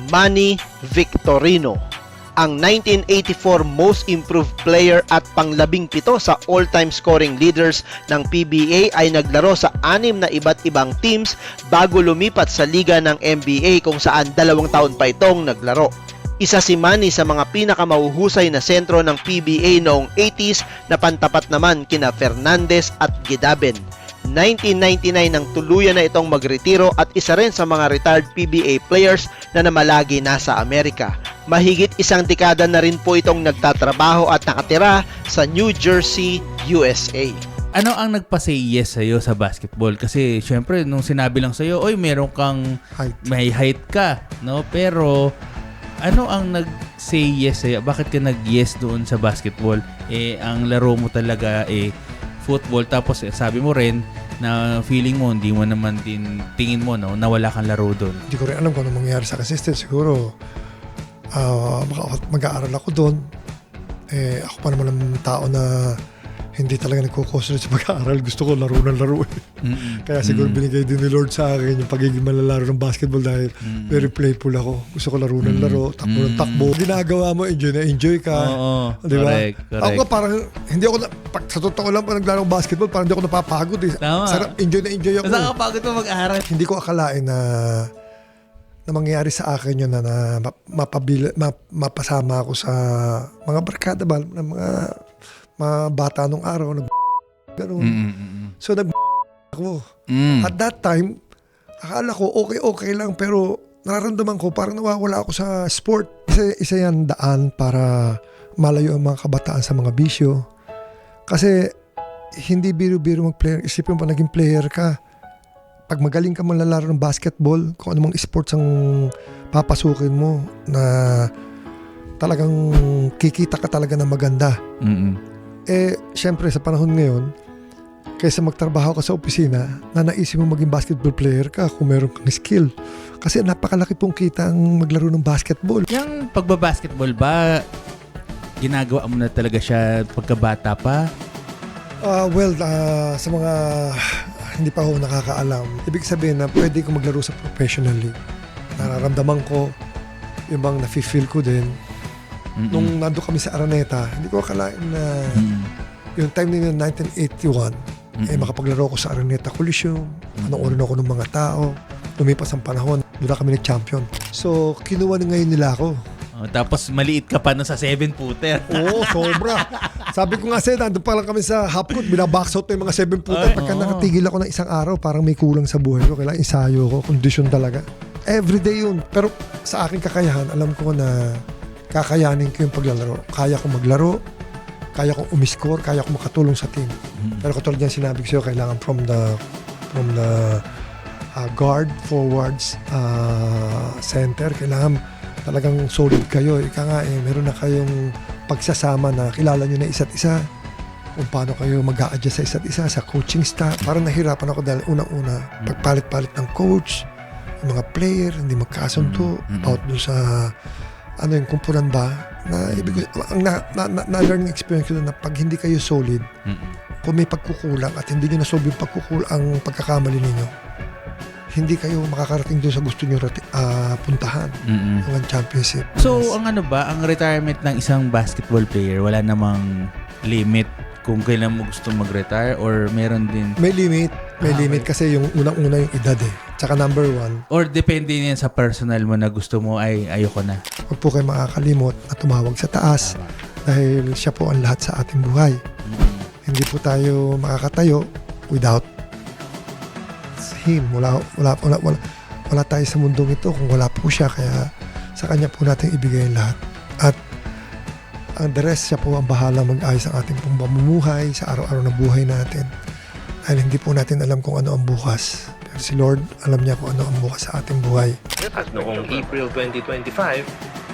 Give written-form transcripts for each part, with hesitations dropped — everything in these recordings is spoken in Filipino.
Manny Victorino, ang 1984 Most Improved Player at pang-17 sa all-time scoring leaders ng PBA, ay naglaro sa 6 na iba't ibang teams bago lumipat sa liga ng NBA kung saan 2 taon pa itong naglaro. Isa si Manny sa mga pinakamahuhusay na sentro ng PBA noong 80s na pantapat naman kina Fernandez at Gidaben. 1999 nang tuluyan na itong magretiro at isa rin sa mga retired PBA players na namalagi nasa Amerika. Mahigit isang dekada na rin po itong nagtatrabaho at nakatira sa New Jersey, USA. Ano ang nagpa-say yes sa'yo sa basketball? Kasi syempre nung sinabi lang sa'yo, oy meron kang may height ka, no? Pero ano ang nag-say yes sa'yo? Bakit ka nag-yes doon sa basketball? Ang laro mo talaga football, tapos sabi mo rin na feeling mo hindi mo naman din tingin mo no, na wala kang laro doon. Hindi ko rin alam kung ano mangyayari sa akin. Siguro mag-aaral ako doon. Ako pa naman ang tao na hindi talaga nagko-concentrate sa pag-aaral. Gusto ko laro ng laro. Kaya siguro binigay din ni Lord sa akin yung pagiging malalaro ng basketball dahil very playful ako. Gusto ko laro ng laro, takbo ng takbo. Ginagawa mo, enjoy na enjoy ka. Di ba? Correct. Ako nga parang, hindi ako, sa totoo lang pag naglaro ng basketball, parang hindi ako napapagod. Tama. Sarap, enjoy na enjoy ako. Basta kapagod mo mag-aaral. Hindi ko akalain na mangyayari sa akin yun na mapasama ako sa mga barkada ba, ng mga bata nung araw, gano'n. So ako. At that time, akala ko okay lang, pero nararamdaman ko parang nawawala ako sa sport. Isa yan daan para malayo ang mga kabataan sa mga bisyo. Kasi hindi biro-biro mag-player. Isipin mo pa naging player ka. Pag magaling ka malalaro ng basketball, kung anumang sports ang papasukin mo, na talagang kikita ka talaga ng maganda. Siyempre sa panahon ngayon, kaysa magtrabaho ka sa opisina, na naisip mo maging basketball player ka kung meron kang skill. Kasi napakalaki pong kita ang maglaro ng basketball. Yung pagbabasketball ba, ginagawa mo na talaga siya pagkabata pa? Sa mga hindi pa ako nakakaalam, ibig sabihin na pwede ko maglaro sa professional league. Nararamdaman ko, yung bang nafe-feel ko din. Nung nando kami sa Araneta, hindi ko akalain na yung time nila 1981, makapaglaro ko sa Araneta Coliseum, panoorin ako ng mga tao, lumipas ang panahon, doon na kami nag-champion. So, kinuha na ngayon nila ako. Tapos maliit ka pa no sa 7-footer. Oo, sobra. Sabi ko nga sa'yo, nandun pa lang kami sa half court, binabox out na yung mga 7-footer. Pagka nakatigil ako ng isang araw, parang may kulang sa buhay ko. Kailangan ensayo ko, kondisyon talaga. Everyday yun. Pero sa aking kakayahan, alam ko na kakayanin ko yung paglalaro. Kaya ko maglaro, kaya kong umiscore, kaya kong makatulong sa team. Pero katulad yan sinabi ko sa'yo, kailangan from the guard, forwards, center, kailangan talagang solid kayo. Ika nga meron na kayong pagsasama na kilala nyo na isa't isa, kung paano kayo mag-a-adjust sa isa't isa, sa coaching staff. Parang nahirapan ako dahil unang-una, pagpalit-palit ng coach, yung mga player, hindi magkasundo, about dun sa yung kumpulan ba, na ibig ang na-learning experience ko na pag hindi kayo solid, kung may pagkukulang at hindi nyo na-solve yung ang pagkakamali ninyo, hindi kayo makakarating doon sa gusto nyo puntahan ng championship. So, ang retirement ng isang basketball player, wala namang limit kung kailan mo gusto mag-retire or meron din? May limit. May limit kasi yung unang-una yung edad Tsaka number 1. Or depende yan sa personal mo na gusto mo ay ayoko na. Huwag po kayo makakalimot na tumawag sa taas dahil siya po ang lahat sa ating buhay. Hindi po tayo makakatayo without Him. Wala tayo sa mundong ito kung wala po siya. Kaya sa kanya po natin ibigay ang lahat. At ang the rest, siya po ang bahala mag-ayos ang ating pong pamumuhay sa araw-araw na buhay natin. Dahil hindi po natin alam kung ano ang bukas. Pero si Lord, alam niya kung ano ang bukas sa ating buhay. At noong April 2025,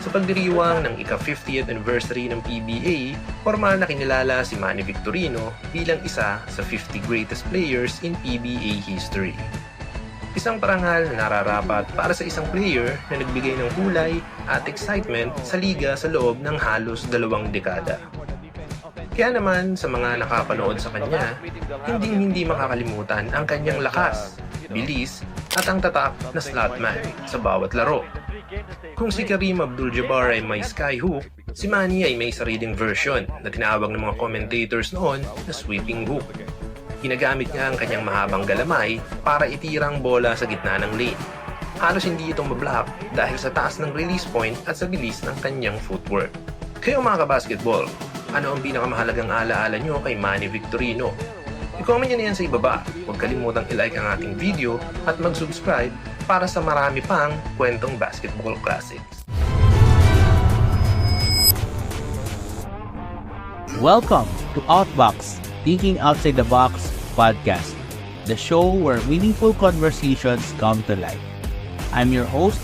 sa pagdiriwang ng ika-50th anniversary ng PBA, formal na kinilala si Manny Victorino bilang isa sa 50 greatest players in PBA history. Isang parangal na nararapat para sa isang player na nagbigay ng kulay at excitement sa liga sa loob ng halos 2 dekada. Kaya naman sa mga nakapanood sa kanya, hindi makakalimutan ang kanyang lakas, bilis at ang tatak na slot man sa bawat laro. Kung si Kareem Abdul-Jabbar ay may skyhook, si Manny ay may sariling version na tinawag ng mga commentators noon na sweeping hook. Ginagamit niya ang kanyang mahabang galamay para itirang bola sa gitna ng lane. Halos hindi ito mablock dahil sa taas ng release point at sa bilis ng kanyang footwork. Kayo mga kabasketball, ano ang pinakamahalagang alaala nyo kay Manny Victorino? I-comment nyo na yan sa ibaba. Huwag kalimutang i-like ang ating video at mag-subscribe para sa marami pang kwentong basketball classics. Welcome to Outbox, Thinking Outside the Box podcast, the show where meaningful conversations come to life. I'm your host,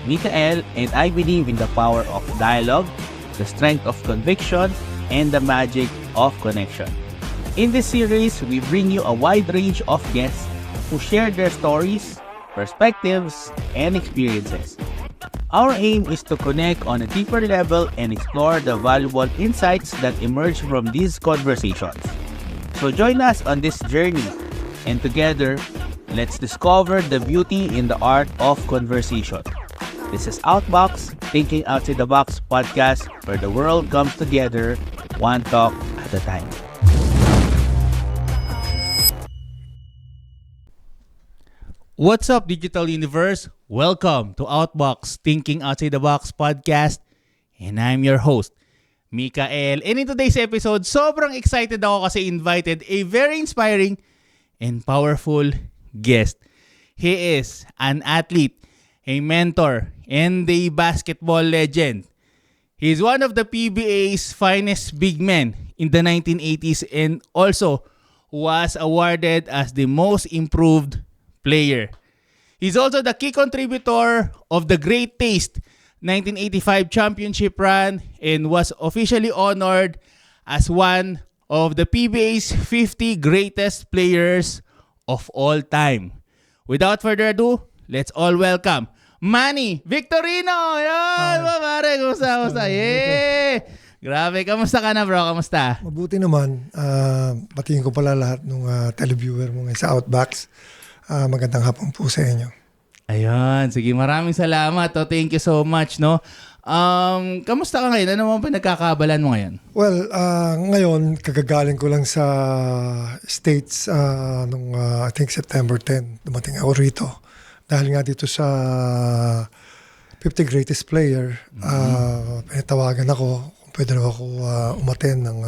Mikael, and I believe in the power of dialogue, the strength of conviction, and the magic of connection. In this series, we bring you a wide range of guests who share their stories, perspectives, and experiences. Our aim is to connect on a deeper level and explore the valuable insights that emerge from these conversations. So join us on this journey, and together, let's discover the beauty in the art of conversation. This is Outbox, Thinking Outside the Box podcast, where the world comes together, one talk at a time. What's up, Digital Universe? Welcome to Outbox, Thinking Outside the Box podcast. And I'm your host, Mikael. And in today's episode, sobrang excited ako kasi invited a very inspiring and powerful guest. He is an athlete, a mentor, and a basketball legend. He is one of the PBA's finest big men in the 1980s and also was awarded as the most improved player. He's also the key contributor of the Great Taste 1985 championship run and was officially honored as one of the PBA's 50 greatest players of all time. Without further ado, let's all welcome Manny Victorino! Yan! Pare, kumusta? Yeah! Grabe, kamusta ka na bro? Kamusta? Mabuti naman. Batiin ko pala lahat ng televiewer mo ngayon sa Outbox. Magandang hapon po sa inyo. Ayun, sige, maraming salamat. Oh, thank you so much, no? Kamusta ka ngayon? Ano mo pinagkakabalan mo ngayon? Well, ngayon, kagagaling ko lang sa States nung I think September 10. Dumating ako rito. Dahil nga dito sa 50 greatest player, pinatawagan ako kung pwede na ako umaten ng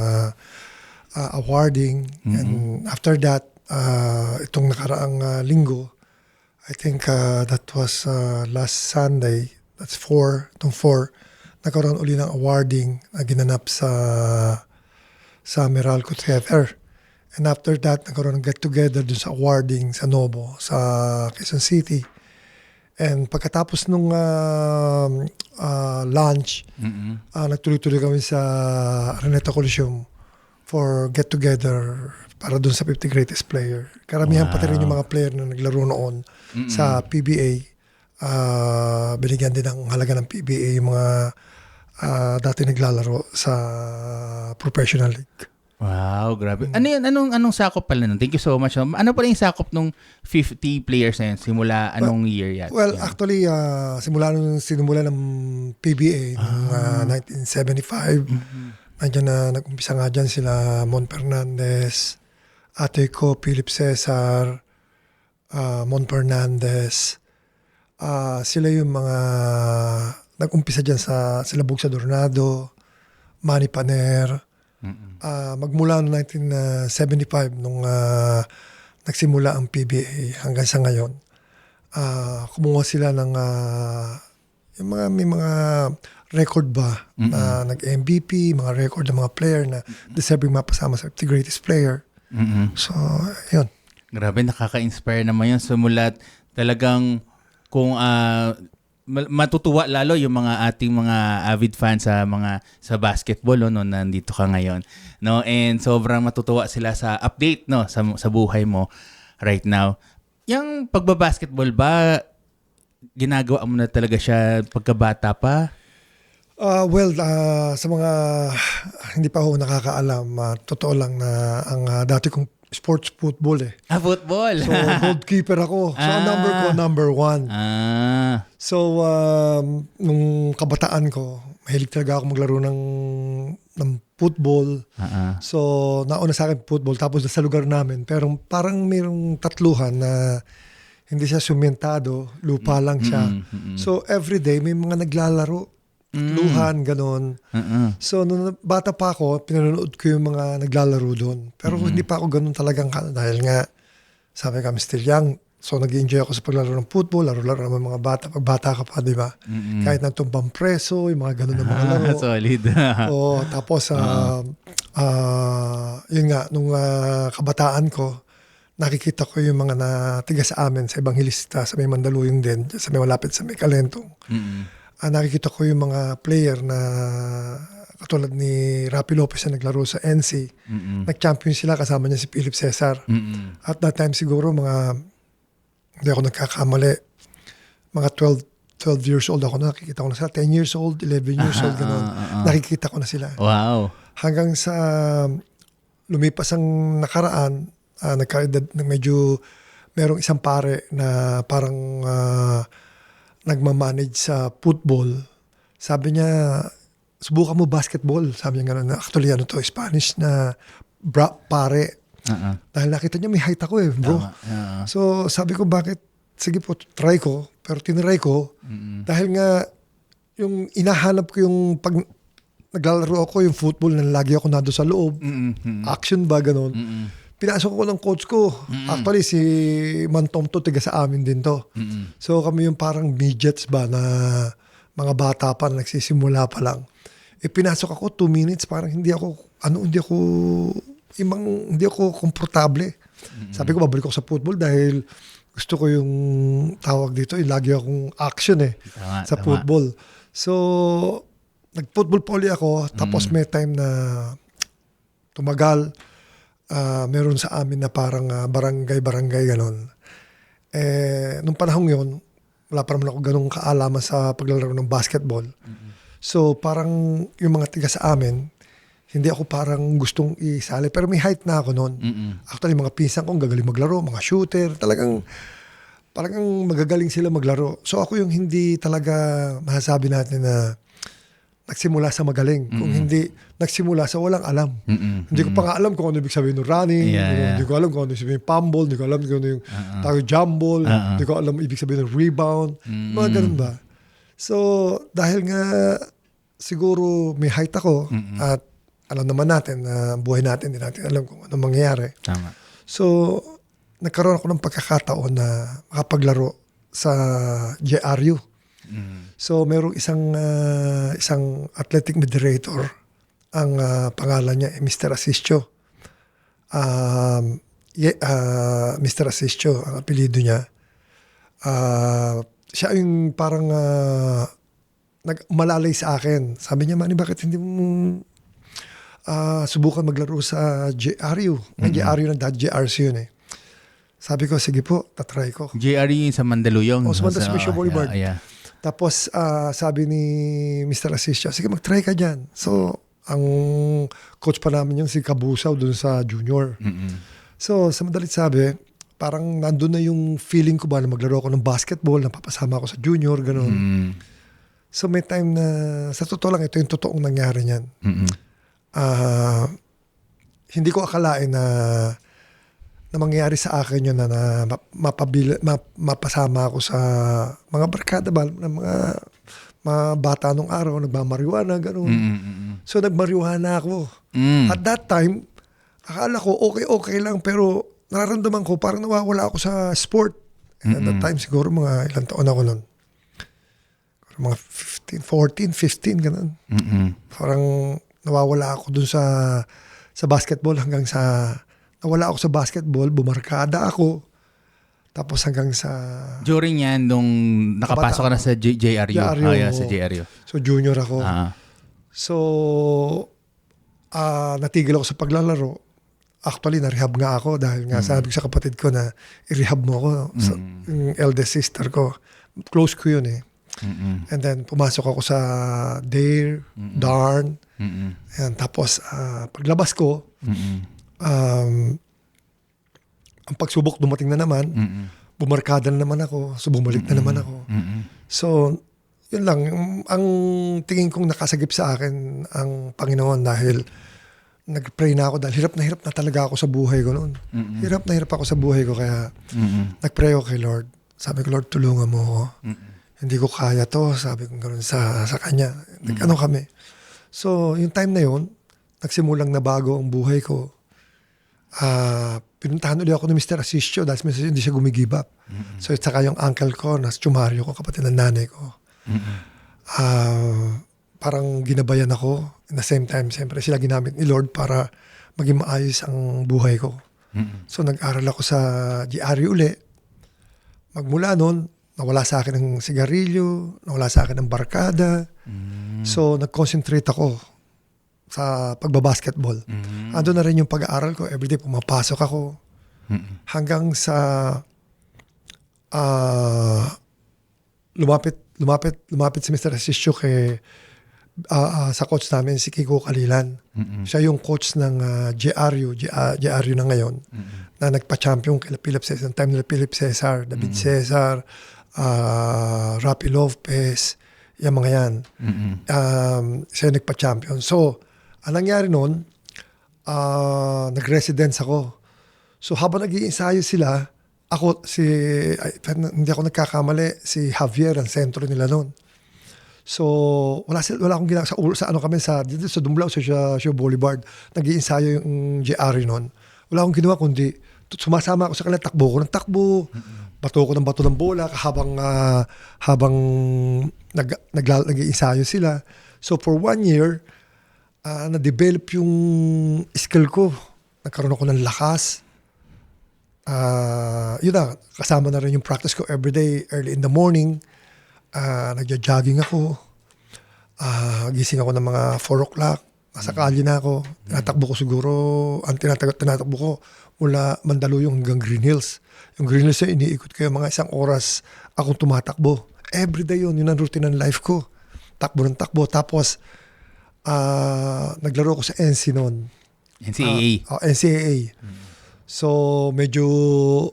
awarding. And after that, itong nakaraang linggo, I think that was last Sunday, that's 4, nagkaroon uli ng awarding na ginanap sa Meralco Theater. And after that, nagkaroon ng get-together dun sa awarding sa Novo, sa Quezon City. And pagkatapos nung lunch, nagtuloy-tuloy kami sa Araneta Coliseum for get-together para dun sa 50 greatest player. Karamihan pati rin yung mga player na naglaro noon sa PBA. Binigyan din ng halaga ng PBA yung mga dati naglalaro sa professional league. Wow, grabe. Ano yan? Anong sakop pala nun? Thank you so much. Ano pala yung sakop nung 50 players na yun? Simula anong year yan? Well, actually, sinimula ng PBA noong 1975. Nandiyan na nag-umpisa nga dyan sila Mon Fernandez, Ateco, Philip Cesar, Mon Fernandez. Sila yung mga nag-umpisa dyan sa Bugsa Dornado, Manny Paner. Magmula noong 1975 nung nagsimula ang PBA hanggang sa ngayon, kumuha sila ng may mga record ba na nag-MVP, mga record ng mga player na deserving mapasama sa 50 greatest player. So, yun. Grabe, nakaka-inspire naman yun. Sumulat talagang kung matutuwa lalo yung mga ating mga avid fans sa basketball no nandito ka ngayon, no, and sobrang matutuwa sila sa update no sa buhay mo right now. Yung pagbabasketball ba ginagawa mo na talaga siya pagkabata pa? Sa mga hindi pa ako nakakaalam, totoo lang na ang dati kong sports football eh. Football. So, goalkeeper ako. So, ang number ko, number 1. So, nung kabataan ko, mahilig talaga ako maglaro ng football. So, nauna sa akin football. Tapos sa lugar namin. Pero parang mayroong tatluhan na hindi siya sumentado. Lupa lang siya. So, everyday may mga naglalaro. Tatluhan, ganon. So, nung bata pa ako, pinanonood ko yung mga naglalaro doon. Pero hindi pa ako ganon talagang dahil nga, sabi kami still young. So, nag-enjoy ako sa paglalaro ng football, laro-laro ng mga bata. Pag bata ka pa, di ba? Kahit nang tumbang preso, yung mga ganon na mga laro. Solid. Tapos, yun nga, nung kabataan ko, nakikita ko yung mga natiga sa amin sa Evangelista, sa may Mandaluyong din, sa may malapit sa may Kalentong. Nakikita ko yung mga player na katulad ni Rapi Lopez na naglaro sa NC. Nag-champion sila, kasama niya si Philip Cesar. At that time siguro hindi ako nagkakamali, mga 12 years old ako, nakikita ko na sila. 10 years old, 11 years old, gano'n. Nakikita ko na sila. Wow. Hanggang sa lumipas ang nakaraan, nagkaedad na medyo merong isang pare na parang nagmamanage sa football. Sabi niya, subukan mo basketball. Sabi niya gano'n. Actually, Spanish na pare. Dahil nakita niya may height ako bro. So, sabi ko, bakit? Sige po, try ko. Pero tinry ko. Dahil nga, yung inahanap ko yung pag naglalaro ako, yung football na lagi ako nado sa loob. Action ba, gano'n. Pinasok ko ng coach ko. Actually, si Mantom to, tiga sa amin din to. So, kami yung parang midgets ba na mga bata pa na nagsisimula pa lang. Pinasok ako 2 minutes, parang hindi ako komportable. Sabi ko, babalik ako sa football dahil gusto ko yung tawag dito, lagi akong action sa football. So, nag-football pa ulit ako, tapos may time na tumagal. Meron sa amin na parang barangay ganon. Nung panahon yon, wala pa naman ako ganong kaalaman sa paglalaro ng basketball. So parang yung mga tiga sa amin, hindi ako parang gustong isali. Pero may height na ako noon. Actually, mga pinsan ko gagaling maglaro, mga shooter, talagang magagaling sila maglaro. So ako yung hindi talaga masasabi natin na nagsimula sa magaling. Kung hindi nagsimula sa walang alam. Hindi ko pa nga alam kung ano ibig sabihin ng running. Hindi ko alam kung ano ibig sabihin ng pumble. Hindi ko alam kung ano yung tawag jump ball. Hindi ko alam ibig sabihin ng rebound. Mga ganun ba? So, dahil nga siguro may height ako at alam naman natin na buhay natin, hindi natin alam kung ano mangyayari. Tama. So, nagkaroon ako ng pagkakataon na makapaglaro sa JRU. So, merong isang athletic moderator. Ang pangalan niya Mr. Asistio. Mr. Asistio, ang apelido niya. Siya yung parang malalay sa akin. Sabi niya, Manny, bakit hindi mo subukan maglaro sa JRU? Ang JRU ng JRC yun Sabi ko, sige po, tatry ko. JRU sa Mandaluyong. Sa Mandaluyong Boulevard. Yeah. Tapos sabi ni Mr. Asistio, sige mag-try ka dyan. So, ang coach pa namin yung si Kabusaw dun sa junior. So, sa madalit sabi, parang nandun na yung feeling ko ba na maglaro ako ng basketball, napapasama ako sa junior, gano'n. So, may time na, sa totoo lang, ito yung totoong nangyari niyan. Hindi ko akalain na mangyayari sa akin yun na mapasama ako sa mga barkada ba, ng mga bata nung araw, nagmamariwana, gano'n. So, nagmariwana ako. At that time, akala ko okay lang, pero nararamdaman ko parang nawawala ako sa sport. And at that time, siguro mga ilang taon ako nun. Mga 14, 15, gano'n. Parang nawawala ako dun sa basketball hanggang sa nawala ako sa basketball, bumarkada ako. Tapos hanggang sa... During yan, nung nakapasok ka na sa JRU. Sa JRU. So, junior ako. So, natigil ako sa paglalaro. Actually, na-rehab nga ako dahil nga sabi ko sa kapatid ko na i-rehab mo ako. Yung eldest sister ko. Close ko yun And then, pumasok ako sa Dare, Darn. Ayan, tapos, paglabas ko, ang pagsubok dumating na naman, bumarkada na naman ako, so bumalik na naman ako. So, yun lang. Ang tingin kong nakasagip sa akin ang Panginoon dahil nag-pray na ako dahil hirap na talaga ako sa buhay ko noon. Hirap na hirap ako sa buhay ko kaya nag-pray ako kay Lord. Sabi ko, Lord, tulungan mo ako. Hindi ko kaya to. Sabi ko gano'n sa kanya. Ano kami. So, yung time na yun, nagsimulang na bago ang buhay ko. Pinuntahan ulit ako ni Mr. Asisio dahil hindi siya gumigive up. So, saka yung uncle ko, na Chumario ko, kapatid ng nanay ko. Parang ginabayan ako. In the same time, siyempre sila ginamit ni Lord para maging maayos ang buhay ko. So, nag-aral ako sa GRU uli. Magmula noon, nawala sa akin ng sigarilyo, nawala sa akin ng barkada. So, nag-concentrate ako sa pagbabasketball. Ando na rin yung pag-aaral ko. Everyday pumapasok ako. Hanggang sa lumapit si Mr. Asisio sa coach namin, si Kiko Kalilan. Siya yung coach ng GRU na ngayon, na nagpa-champion kay Philip Cesar. Ang time nila Philip Cesar, David Cesar, Rapi Lopez, yung mga yan. Siya yung nagpa-champion. So, ang nangyari noon, nag-residence ako. So, habang nag-iinsayo sila, hindi ako nagkakamali, si Javier ang sentro nila noon. So, wala akong ginagawa sa dito sa Dumblao, sa Show Boulevard, nag-iinsayo yung GR noon. Wala akong ginawa kundi sumasama ako sa kanila, takbo ko ng takbo, bato ko ng bato ng bola habang nag-iinsayo sila. So, for 1 year, na-develop yung skill ko. Nagkaroon ako ng lakas. Yun na, kasama na rin yung practice ko everyday, early in the morning. Nagja-jogging ako. Gising ako ng mga 4 o'clock. Nasa kalye na ako. Tinatakbo ko siguro, ang tinatakbo ko mula Mandaluyong hanggang Green Hills. Yung Green Hills na iniikot ko yung mga 1 oras akong tumatakbo. Everyday yun ang routine ng life ko. Takbo ng takbo. Tapos, naglaro ko sa NC noon. NCAA. NCAA. So, medyo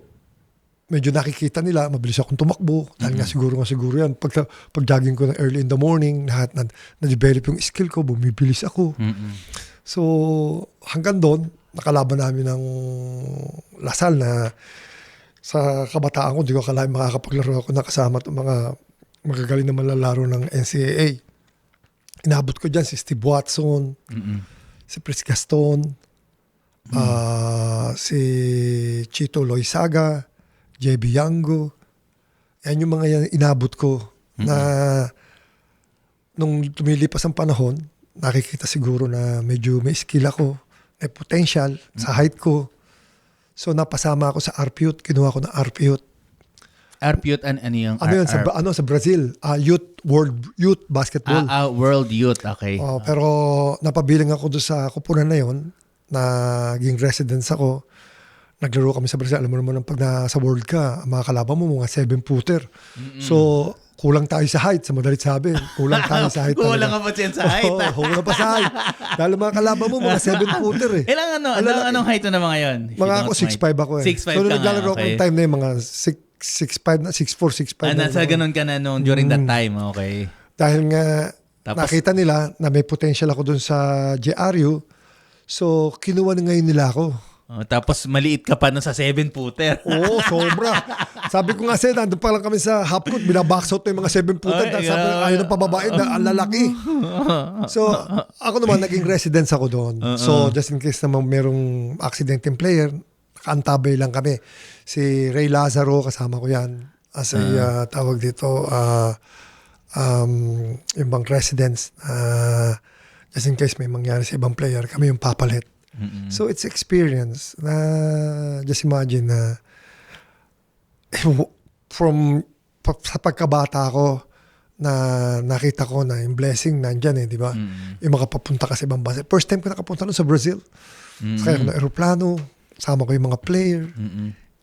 nakikita nila, mabilis akong tumakbo. Dahil nga siguro yan. Pag jogging ko ng early in the morning, lahat na-develop yung skill ko, bumibilis ako. So, hanggang doon, nakalaban namin ng Lasal na sa kabataan ko, di ko akalain makakapaglaro ako na kasama itong mga magagaling na malalaro ng NCAA. Inabot ko dyan si Steve Watson, si Pris Gaston, si Chito Loizaga, JB Yango. Yan yung mga yan inabot ko na nung tumilipas ang panahon, nakikita siguro na medyo may skill ako, may potential sa height ko. So napasama ako sa RPUT, kinuha ko ng RPUT. RPUT ano yung sa Brazil, World Youth Basketball. World Youth, okay. Pero napabiling ako doon sa kupunan na yon, naging residence ako. Naglaro kami sa Brazil. Alam mo naman, pag nasa world ka, mga kalaban mo, mga 7-footer. So, kulang tayo sa height, sa madalit sabi. Kulang tayo sa height. Kulang ka pa siya sa height. Kulang pa sa height. Dahil mga kalaban mo, mga 7-footer eh. Anong height na mga yun? Mga ako, 6'5 ako eh. 6'5 so, naglalaro ko yung time na yung mga 6'5 na, 6'4, 6'5 na. Nasa ganun ka na nung during that time, okay. Dahil nga, nakita nila na may potential ako dun sa GRU. So, kinuha na ngayon nila ako. Tapos maliit ka pa nun sa 7-footer. Oo, sobra. Sabi ko nga sa'yo, nandun pa lang kami sa half court, binabox out na yung mga 7-footer. Sabi ko, ayaw ng pababae na ang lalaki. So, ako naman, naging residence ako doon. So, just in case naman merong accidenting player, nakaantabay lang kami. Si Ray Lazaro, kasama ko yan. As a, tawag dito, yung bang residence. Just in case may mangyari sa ibang player, kami yung papalit. So it's experience na just imagine na sa pagkabata ko na nakita ko na yung blessing nandyan di ba? Yung makapapunta ka sa ibang bansa. First time ko nakapunta nun sa Brazil. Sakay ako ng aeroplano, sama ko yung mga player.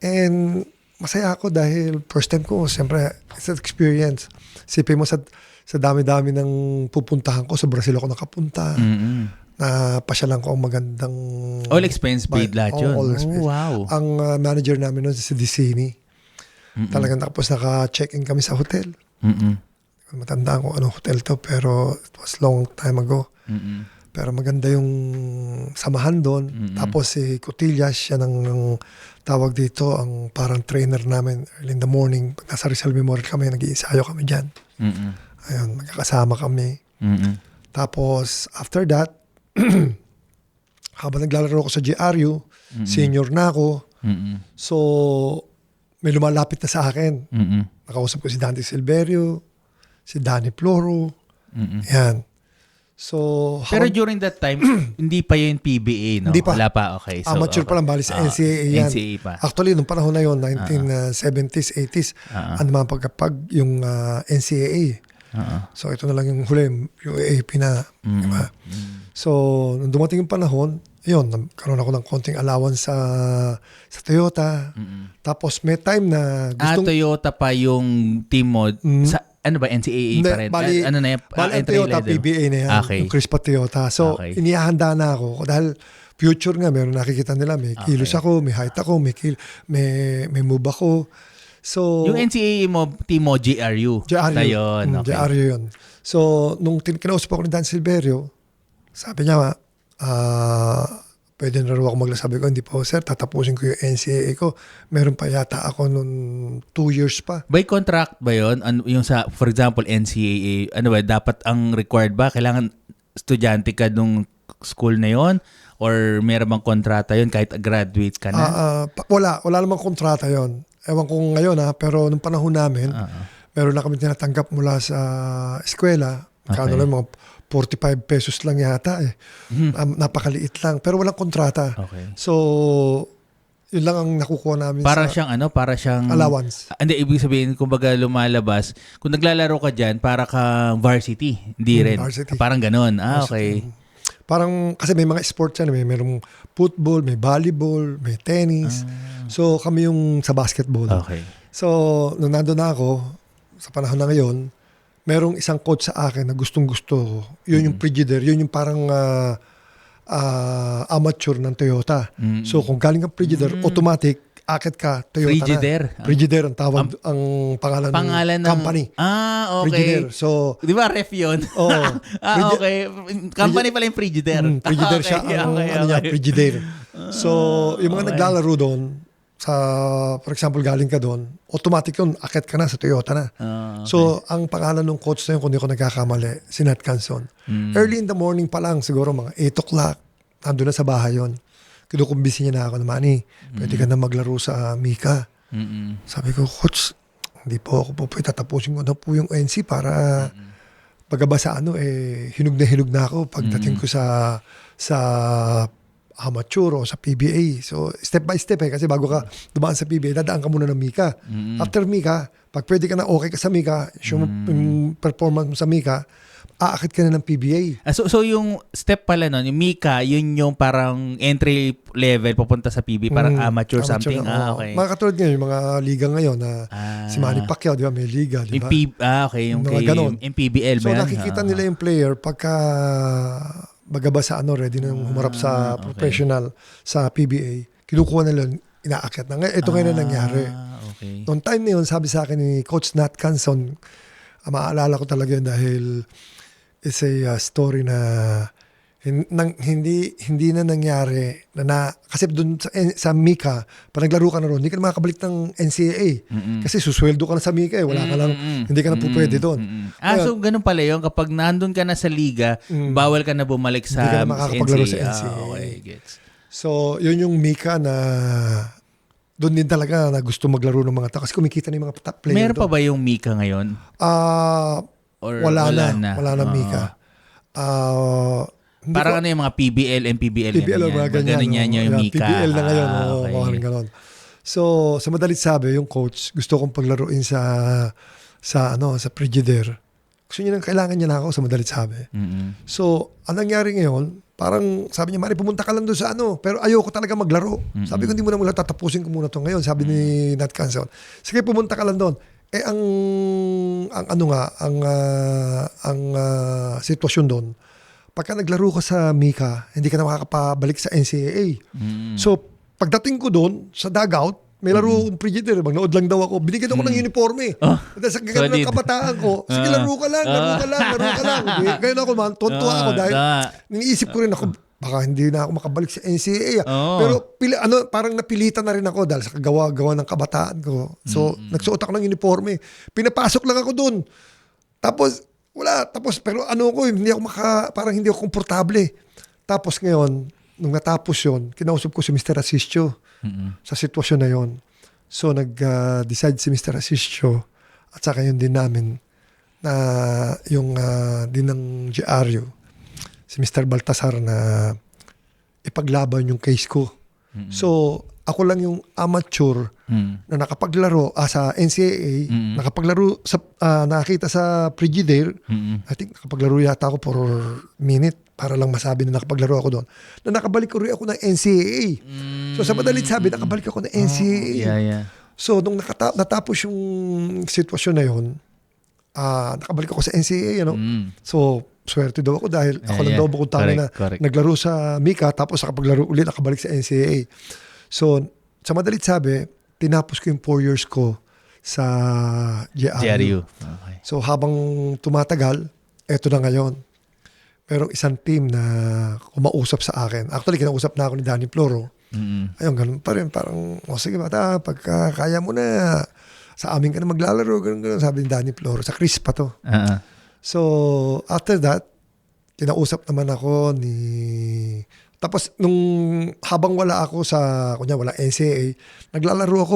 And masaya ako dahil first time ko, siyempre, it's an experience. Sipin mo sa dami-dami ng pupuntahan ko, sa Brazil ako nakapunta. Napasyalan ko ang magandang... All expense paid lahat yun. All expense. Oh, wow. Ang manager namin noon si Dicini. Talagang tapos naka-check-in kami sa hotel. Matandaan ko anong hotel to, pero it was long time ago. Pero maganda yung samahan doon. Tapos si Cotillas, siya ng tawag dito, ang parang trainer namin early in the morning. Pag nasa Rizal Memorial kami, nag-iisayo kami dyan. Ayun, magkakasama kami. Tapos, after that, habang naglalaro ko sa GRU, senior na ako. So, may lumalapit na sa akin. Nakausap ko si Dante Silverio, si Danny Floro. Yan. So, Pero during that time, hindi pa yun PBA, no? Hindi pa. Wala pa, okay. So, amateur pa lang, bali sa NCAA yan. NCAA pa. Actually, nung panahon na yun, 1970s, 80s, ano man pagkapag yung NCAA. So, ito na lang yung huli, yung AAP na. Diba? So, nung dumating yung panahon, yun, nagkaroon ako ng konting allowance sa Toyota. Tapos, may time na gustong... Toyota pa yung team mo. Sa, ano ba, NCAA pa rin? Bali, ano na yan? Bali, Toyota, level? PBA na yan. Okay. Yung Crispa Toyota. So, Okay. inihahanda na ako. Dahil future nga, meron nakikita nila, may kilos ako, may height ako, may move ako. So, Yung NCAA mo, team mo, GRU. GRU. Yun, okay. GRU yun. So, nung kinausap ako ni Dan Silverio, sabi niya, pwede na rin ako maglasabi ko, hindi po, sir, tatapusin ko yung NCAA ko. Meron pa yata ako nung 2 years pa. By contract ba yun? Yung sa, for example, NCAA, ano ba, dapat ang required ba? Kailangan estudyante ka nung school na yon or meron bang kontrata yun kahit graduate ka na? Wala namang kontrata yon. Ewan ko ngayon pero nung panahon namin, meron na kami tinatanggap mula sa eskwela. Kano lang, mga 45 pesos lang yata eh. Napakaliit lang. Pero walang kontrata. Okay. So, yun lang ang nakukuha namin Para sa siyang allowance. Hindi, ibig sabihin, kumbaga lumalabas, kung naglalaro ka dyan, para kang varsity. Hindi rin. Varsity. Parang ganun. Okay. Parang, kasi may mga sports yan. Merong football, may volleyball, may tennis. So, kami yung sa basketball. Okay. So, nung nandun na ako, sa panahon na ngayon, merong isang coach sa akin na gustong-gusto. Yun yung Frigidaire. Yun yung parang amateur ng Toyota. So, kung galing kang Frigidaire, automatic, akit ka, Toyota Frigidaire? na. Frigidaire ang tawag, ang pangalan ng company. Okay. Frigidaire. So, di ba ref yun? Okay. Company pala yung Frigidaire. Frigidaire siya, niya, Frigidaire. So, yung mga naglalaro doon, for example, galing ka doon, automatic yun, akit ka na sa Toyota na. Okay. So, ang pangalan ng coach na yun, kung di ko nagkakamali, si Nat Canson. Early in the morning pa lang, siguro mga 8 o'clock, nandun na sa bahay yun. Kinukumbisi niya na ako na, Manny, pwede ka na maglaro sa Mika. Sabi ko, coach, hindi po ako po pwede tatapusin ko na po yung NC para pagkaba sa hinug na ako pagdating ko sa amateur o sa PBA. So, step by step kasi bago ka dumaan sa PBA, dadaan ka muna ng Mika. After Mika, pag pwede ka na okay ka sa Mika, yung performance mo sa Mika, aakit ka na ng PBA. So yung step pala nun, yung Mika, yun yung parang entry level papunta sa PBA, parang amateur something. Okay. Mga katulad ngayon, yung mga liga ngayon na si Manny Pacquiao, di ba? May liga, di ba? Okay. Yung mga ganon. yung PBL ba So yan? nakikita nila yung player pagka bagaba sa ready na humarap sa professional sa PBA, kinukuha nila, inaakit na. Ito ngayon na nangyari. Okay. Noong time na yun, sabi sa akin ni Coach Nat Canson, maaalala ko talaga yun dahil it's a story na hindi na nangyari na kasi doon sa Mika, pag naglaro ka na ron, hindi ka na makakabalik ng NCAA. Kasi susweldo ka na sa Mika wala ka lang, hindi ka na po pwede doon. So ganun pala yun, kapag nandun ka na sa liga, bawal ka na bumalik sa hindi ka na makakapaglaro sa NCAA. Okay, gets. So, yun yung Mika na doon din talaga na gusto maglaro ng mga tao kasi kumikita na yung mga top player. Meron pa ba yung Mika ngayon? Wala na Mika. Parang ano yung mga PBL, MPBL, mga ganyan. Yung Mika. PBL na ngayon. Okay. Mga ganon. So, sa madalit sabi, yung coach, gusto kong paglaruin sa Frigidaire. Gusto niya kailangan niya na ako sa madalit sabi. So, ang nangyari ngayon, parang sabi niya, Manny, pumunta ka lang doon sa pero ayoko talaga maglaro. Sabi ko, hindi mo na muna tatapusin ko muna to ngayon. Sabi ni Nat Canson, sige, pumunta ka lang doon. Ang sitwasyon doon, pagka naglaro ka sa Mika, hindi ka na makakapabalik sa NCAA. So, pagdating ko doon, sa dugout, may laro akong Frigidaire. Magnood lang daw ako. Binigyan ako ng uniforme. Dahil sa ganun ng solid. kabataan ko, sige, laro ka lang. Kaya ako man, tontuwa ako dahil iniisip ko rin ako, baka hindi na ako makabalik sa NCAA. Pero parang napilitan na rin ako dahil sa kagawa-gawa ng kabataan ko. So, nagsuot ako ng uniforme. Pinapasok lang ako doon. Tapos, pero hindi ako parang hindi ako komportable. Tapos ngayon, nung natapos yun, kinausap ko si Mr. Asistio sa sitwasyon na yon. So, nag-decide si Mr. Asistio at saka yun din namin na yung din ng GRU, si Mr. Baltasar na ipaglaban yung case ko. So, ako lang yung amateur na nakapaglaro sa NCAA, nakapaglaro sa nakakita sa Frigidaire. I think nakapaglaro yata ako for minute para lang masabi na nakapaglaro ako doon. Na nakabalik ko rin ako ng NCAA. So sa madalit sabi, nakabalik ako ng NCAA. So nung natapos yung sitwasyon na yun, nakabalik ako sa NCAA, So swerte daw ako dahil ako lang daw bukod tama na naglaro sa Mika tapos nakapaglaro ulit, nakabalik sa NCAA. So sa madalit sabi, tinapos ko yung 4 years ko sa GRU. Okay. So habang tumatagal, eto na ngayon. Pero isang team na kumausap sa akin. Actually, kinausap na ako ni Danny Floro. Ayun, ganun pa rin. Parang, sige bata, pagka kaya mo na, sa amin ka na maglalaro, ganun. Sabi ni Danny Floro. Sa Chris pa to. So, after that, kinausap naman ako ni... Tapos, nung habang wala ako sa, wala NCAA, naglalaro ako,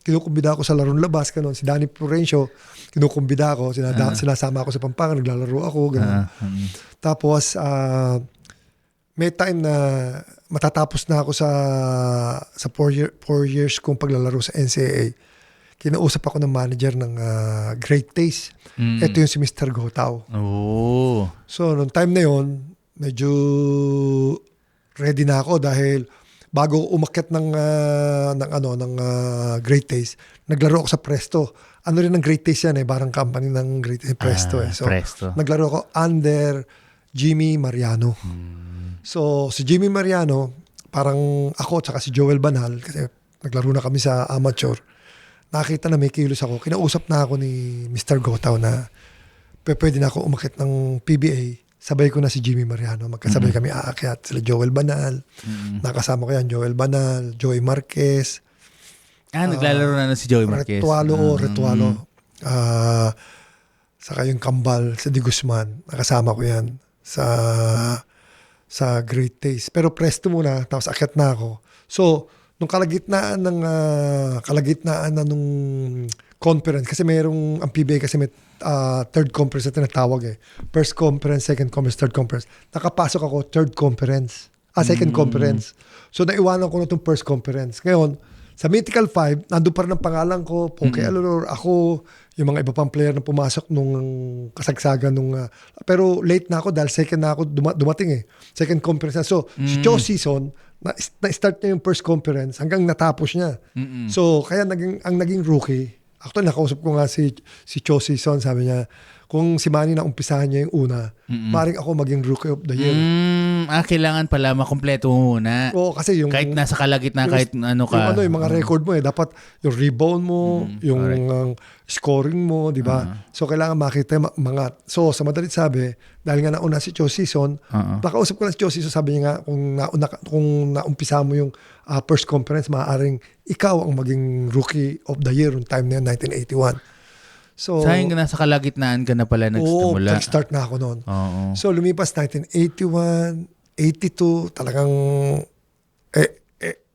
kinukumbida ako sa larong labas, ganun. Si Danny Florencio, kinukumbida ako, sinasama ako sa Pampanga, naglalaro ako, ganun. Tapos, may time na matatapos na ako sa 4 years kong paglalaro sa NCAA. Kinausap ako ng manager ng Great Taste. Ito yung si Mr. Gotao. So, nung time na yon, medyo ready na ako dahil bago umakyat ng Great Taste, naglaro ako sa Presto. Ano rin ng Great Taste yan parang company ng Great Taste, Presto So, Presto. naglaro ako under Jimmy Mariano. So, si Jimmy Mariano, parang ako at si Joel Banal, kasi naglaro na kami sa amateur, nakita na may kilos ako. Kinausap na ako ni Mr. Gotao na pwede na ako umakyat ng PBA. Sabay ko na si Jimmy Mariano. Magkasabay kami aakyat. Sila Joel Banal. Nakasama ko yan, Joel Banal, Joey Marquez. Naglalaro na si Joey Marquez. Retualo. Saka yung Kambal, sa Di Guzman. Nakasama ko yan sa Great Taste. Pero Presto muna, tapos akyat na ako. So, nung kalagitnaan na nung conference, kasi mayroong, ang PBA kasi may third conference na tinatawag First conference, second conference, third conference. Nakapasok ako, third conference. Second conference. So, naiwanan ko na itong first conference. Ngayon, sa Mythical 5, nandun pa rin ang pangalan ko, Poke Alor, ako, yung mga iba pang player na pumasok nung kasagsagan pero late na ako dahil second na ako dumating Second conference na. So, si Cho Season, na-start niya yung first conference hanggang natapos niya. So, kaya ang naging rookie, actually, nakausap ko nga si Cho Season, sabi niya, kung si Manny na umpisahan niya yung una, maring ako maging rookie of the year. Kailangan pala makompleto mo muna. Oo, kasi yung... Kahit nasa kalagitnaan, kahit ano ka. Yung mga record mo dapat yung rebound mo, yung scoring mo, di ba? So, kailangan makita mga... So, sa madalit sabi, dahil nga nauna si Cho Season, nakausap ko na si Cho Season, sabi niya nga, kung naumpisa mo yung first conference, maaaring ikaw ang maging rookie of the year noong time na yun, 1981. So, sayang nasa kalagitnaan ka na pala nagsimula. Nag-start na ako noon. Oo. So, lumipas 1981, 82, talagang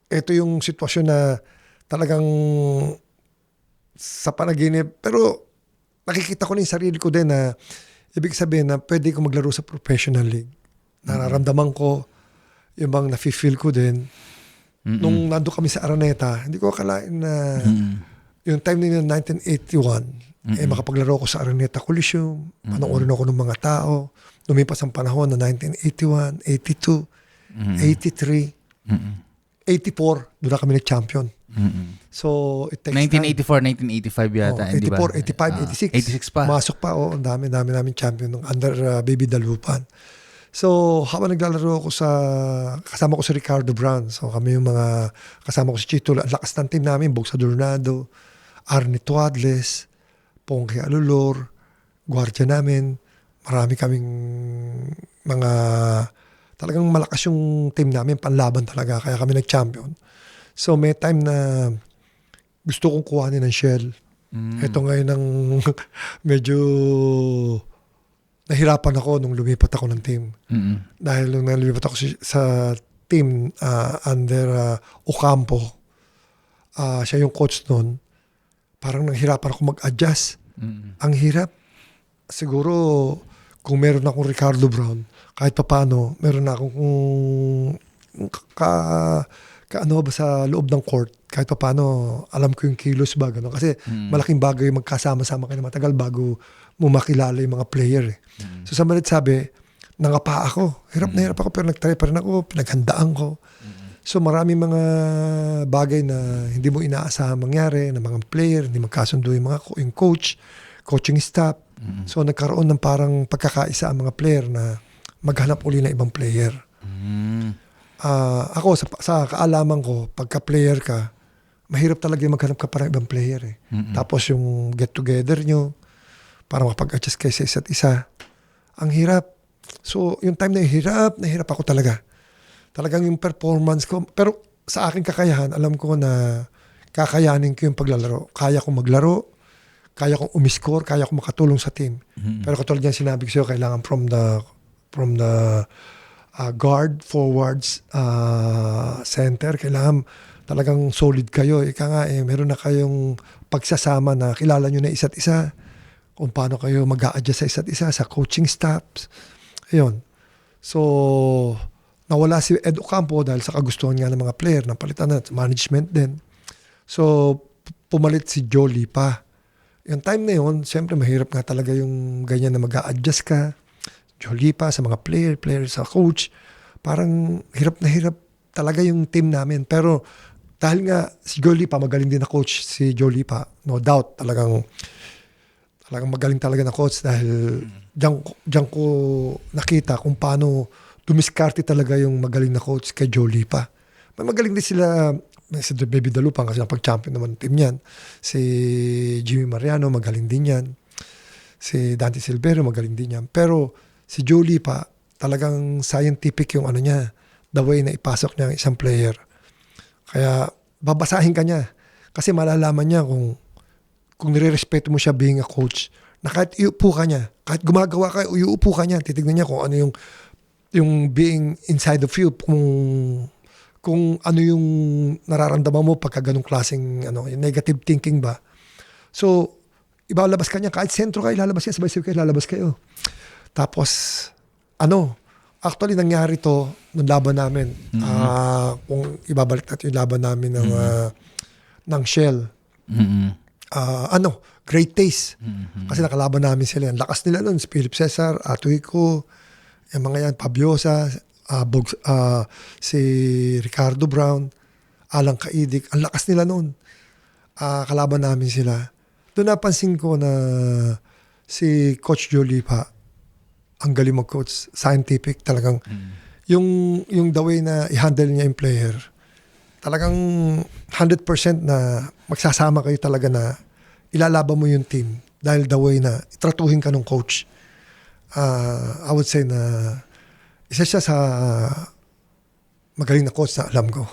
ito yung sitwasyon na talagang sa panaginip. Pero nakikita ko na yung sarili ko din na ibig sabihin na pwede ko maglaro sa professional league. Nararamdaman ko yung bang nafe-feel ko din. Nung nando kami sa Araneta, hindi ko akalain na yung time nila 1981, makapaglaro ko sa Araneta Coliseum, panoorin ako ng mga tao. Lumipas ang panahon na 1981, 82, 83, 84, doon na kami nag-champion. So, it takes 1984, 1985 yata, di ba? 84, 85, 86. 86 pa. Masok pa, ang dami namin champion ng under Baby Dalupan. So, habang naglalaro ako kasama ko si Ricardo Brown. So, kami yung mga, kasama ko si Chito. Ang lakas ng team namin, Bogsa Dornado, Arnie Tuadles, Pongke Alulor, Guardia namin. Marami kaming mga, talagang malakas yung team namin, panlaban talaga. Kaya kami nag-champion. So, may time na gusto kong kuhanin ng Shell. Ito ngayon ang medyo nahirapan ako nung lumipat ako ng team. Dahil nung lumipat ako sa team under Ocampo, siya yung coach noon, parang nahirapan ako mag-adjust. Ang hirap. Siguro, kung meron akong Ricardo Brown, kahit paano, meron akong ano ba sa loob ng court, kahit paano, alam ko yung kilos ba, gano'n. Kasi malaking bagay magkasama-sama kayo na matagal bago mo makilala yung mga player. So sa malit sabi, nangapa ako. Hirap na hirap ako pero nag-try pa rin ako, pinaghandaan ko. So maraming mga bagay na hindi mo inaasahan mangyari, na mga player, hindi magkasundo yung coach, coaching staff. So nagkaroon ng parang pagkakaisa ang mga player na maghanap uli ng ibang player. Ako, sa kaalaman ko, pagka-player ka, mahirap talaga yung maghanap ka para ibang player. Tapos yung get-together nyo, para makapag-adjust kayo sa isa't isa. Ang hirap. So, yung time na nahirap ako talaga. Talagang yung performance ko. Pero sa aking kakayahan, alam ko na kakayanin ko yung paglalaro. Kaya kong maglaro, kaya kong umiscore, kaya kong makatulong sa team. Pero katulad yan sinabi ko sa'yo, kailangan from the guard, forwards, center, kailangan talagang solid kayo. Ika nga, meron na kayong pagsasama na kilala nyo na isa't isa, kung paano kayo mag-a-adjust sa isa't isa, sa coaching staffs. Ayun. So, nawala si Ed Ocampo dahil sa kagustuhan nga ng mga player, napalitan na, management din. So, pumalit si Jolie pa. Yung time na yun, siyempre mahirap nga talaga yung ganyan na mag-a-adjust ka. Jolie pa sa mga player sa coach. Parang hirap na hirap talaga yung team namin. Pero dahil nga si Jolie pa, magaling din na coach si Jolie pa. No doubt, talagang magaling talaga na coach dahil diyan ko nakita kung paano dumiskarte talaga yung magaling na coach kay Jolie pa. May magaling din sila, si Baby Dalupan kasi napag-champion naman ng team yan. Si Jimmy Mariano, magaling din yan. Si Dante Silverio, magaling din yan. Pero si Jolie pa, talagang scientific yung ano niya, the way na ipasok niya ang isang player. Kaya babasahin ka niya. Kasi malalaman niya kung nire-respeto mo siya being a coach, na kahit iupo ka niya, kahit gumagawa ka, iupo ka niya, titignan niya kung ano yung being inside the field, kung ano yung nararamdaman mo pagka ganong klaseng yung negative thinking ba. So, ibalabas ka niya, kahit sentro ka, ilalabas ka, sabay-sabay ka, ilalabas kayo. Tapos, actually nangyari to nung laban namin. Kung ibabalik natin yung laban namin ng Shell. Great Taste. Kasi nakalaban namin sila. Ang lakas nila nun. Si Philip Cesar, Atuico, yung mga yan, Pabiosa, si Ricardo Brown, Alang Kaidik. Ang lakas nila nun. Kalaban namin sila. Doon napansin ko na si Coach Jolie pa, ang galing mag-coach, scientific talagang. Yung the way na i-handle niya yung player, talagang 100% na magsasama kayo talaga na ilalaban mo yung team dahil the way na itratuhin ka ng coach. I would say na isa siya sa magaling na coach na alam ko.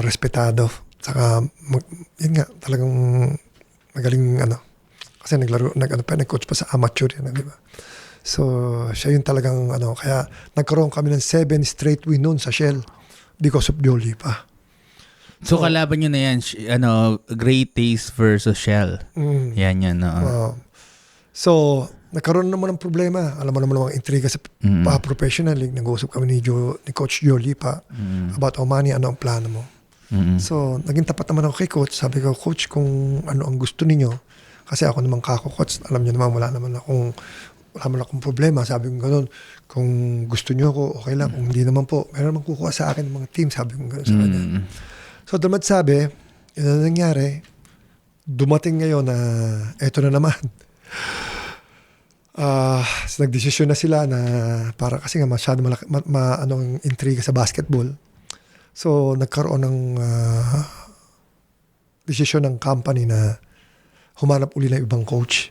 Respetado. Saka, yun nga, talagang magaling kasi nag-coach pa sa amateur yan, di ba? So, siya yung talagang kaya nagkaroon kami ng 7 straight win noon sa Shell because of Jolie pa. So kalaban nyo na yan, Great Taste versus Shell. Yan. So, nagkaroon naman ng problema. Alam mo naman mga intriga sa professional league. Nag-uusap kami ni Coach Jolie pa about money, ano ang plano mo. So, naging tapat naman ako kay Coach. Sabi ko, Coach, kung ano ang gusto ninyo, kasi ako naman kako-coach, alam niyo naman, wala naman akong problema. Sabi ko gano'n, kung gusto niyo ako, okay lang. Kung hindi naman po, meron naman kukuha sa akin ng mga team. Sabi ko gano'n sa kanya. So, damat sabi, yun na nangyari, dumating ngayon na eto na naman. Nagdesisyon na sila na para kasi nga masyado anong intriga sa basketball. So, nagkaroon ng desisyon ng company na humanap uli ng ibang coach.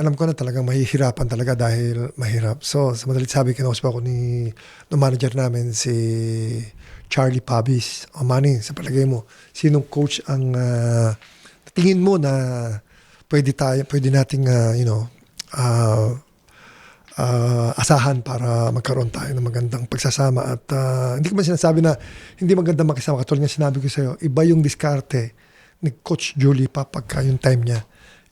Alam ko na talagang mahihirapan talaga dahil mahirap. So, sa madalit sabi, kinausap ako ng manager namin, si Charlie Pabis. O Manny, sa palagay mo, sinong coach ang tingin mo na pwede nating, asahan para magkaroon tayo ng magandang pagsasama. At hindi ko man sinasabi na hindi maganda makisama. Katulad nga sinabi ko sa'yo, iba yung diskarte ni Coach Julie pagka yung time niya.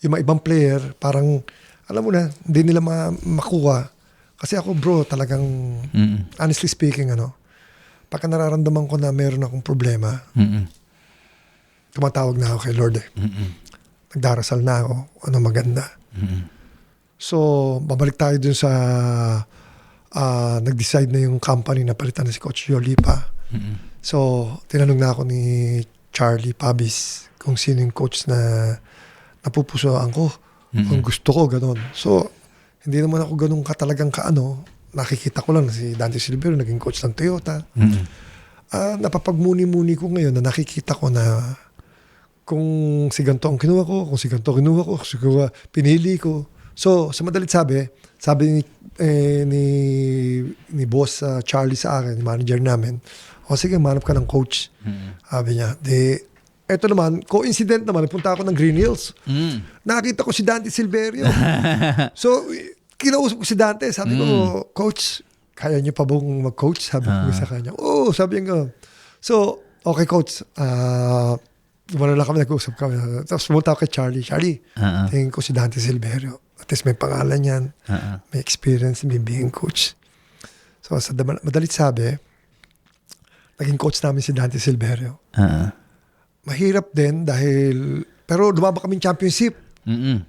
Yung mga ibang player, parang, alam mo na, hindi nila makuha. Kasi ako, bro, talagang, honestly speaking, pagka nararamdaman ko na meron akong problema, tumatawag na ako kay Lord. Nagdarasal na ako, maganda. So, babalik tayo dun sa, nag-decide na yung company na palitan na si Coach Yolipa. So, tinanong na ako ni Charlie Pabis kung sino yung coach na napupusuan ko. Kung gusto ko, gano'n. So, hindi naman ako gano'n katalagang nakikita ko lang si Dante Silverio, naging coach ng Toyota. Napapagmuni-muni ko ngayon na nakikita ko na kung si ganito ang kinuha ko, kung si ganito kinuha ko, kung si pinili ko. So, sa madalit sabi ni boss Charlie sa akin, manager namin, sige, manap ka ng coach. Sabi niya, eto naman, coincident naman, punta ako ng Green Hills. Nakita ko si Dante Silverio. So, kinausap ko si Dante. Sabi ko, Coach, kaya niyo pa bang mag-coach? Sabi ko sa kanya. Sabi niya. So, okay, Coach. Wala lang kami, nag-usap kami. Tapos pumunta ako kay Charlie. Charlie, tingin ko si Dante Silverio. At least may pangalan yan. May experience in being coach. So, sa madalit sabi, naging coach namin si Dante Silverio. Mahirap din dahil, pero lumaba kaming championship.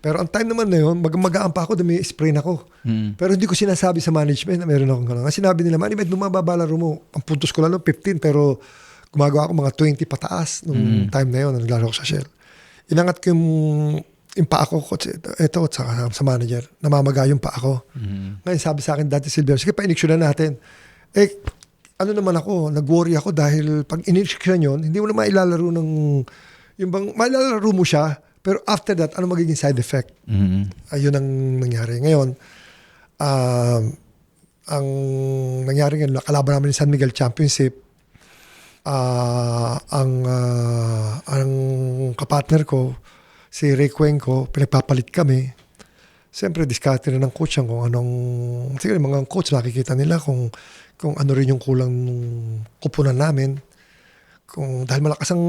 Pero ang time naman na yun, magaan pa ako, may sprain ako. Pero hindi ko sinasabi sa management na meron akong gano'n. Kasi sinabi nila, Manny, bumababa laro mo. Ang puntos ko lang 15, pero gumagawa ako mga 20 pataas nung time na yun, na naglaro ko sa Shell. Inangat ko yung paa ko, coach, ito, sa manager, namamaga yung paa ko. Ngayon sabi sa akin, Dante Silverio, sige, pa-iniksyon na natin. Ano naman ako, nag-worry ako dahil pag in-injection yun, hindi mo na mailalaro mailalaro mo siya, pero after that, ano magiging side effect? Ayun ang nangyari. Ngayon, ang nangyari ngayon, kalaban namin ni San Miguel Championship, ang kapartner ko, si Ray Cuenco, pinagpapalit kami. Siyempre, diskarte na ng coach kung anong, siguro mga coach nakikita nila kung ano rin yung kulang ng kupunan namin. Dahil malakas ang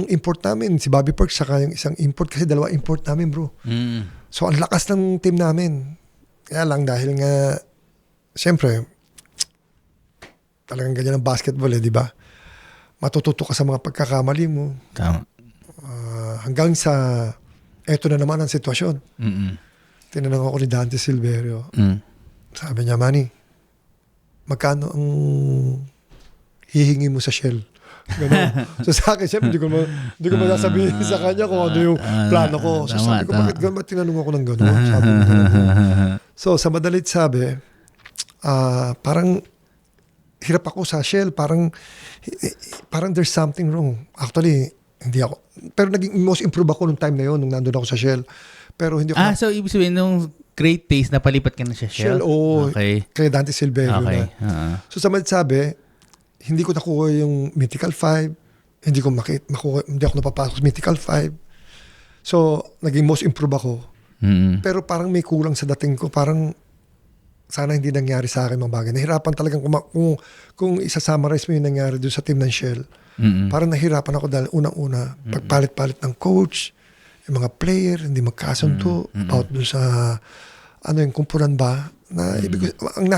import namin, si Bobby Perks saka yung isang import kasi dalawa import namin, bro. So, ang lakas ng team namin. Kaya lang dahil nga, siyempre, talagang ganyan ang basketball di ba? Matututo ka sa mga pagkakamali mo. Tama. Hanggang sa, eto na naman ang sitwasyon. Tinanong ako ni Dante Silverio. Sabi niya, Manny, magkano ang hihingi mo sa Shell? Ganun. So sa akin, siyempre, hindi ko masasabihin sa kanya kung ano yung plano ko. So sabi ko, bakit tinanong ako ng gano'n? Sabi ko, so sa madalit sabi, parang hirap ako sa Shell. Parang there's something wrong. Actually, hindi ako. Pero naging most improve ako nung time na yun, nung nandun ako sa Shell. Pero hindi ako. So ibig sabihin, nung great taste, napalipat ka na sa Shell? Okay. Kay Dante Silverio okay. na. So sa madalit sabi, hindi ko nakuha yung Mythical 5. Hindi ako napapasok sa Mythical 5. So, naging most improve ako. Pero parang may kulang sa dating ko. Parang sana hindi nangyari sa akin mga bagay. Nahirapan talagang kung isa-summarize mo yung nangyari doon sa team ng Shell. Parang nahirapan ako dahil unang-una, pagpalit-palit ng coach, yung mga player, hindi magkasundo about doon sa yung kumpulan ba na ibig ang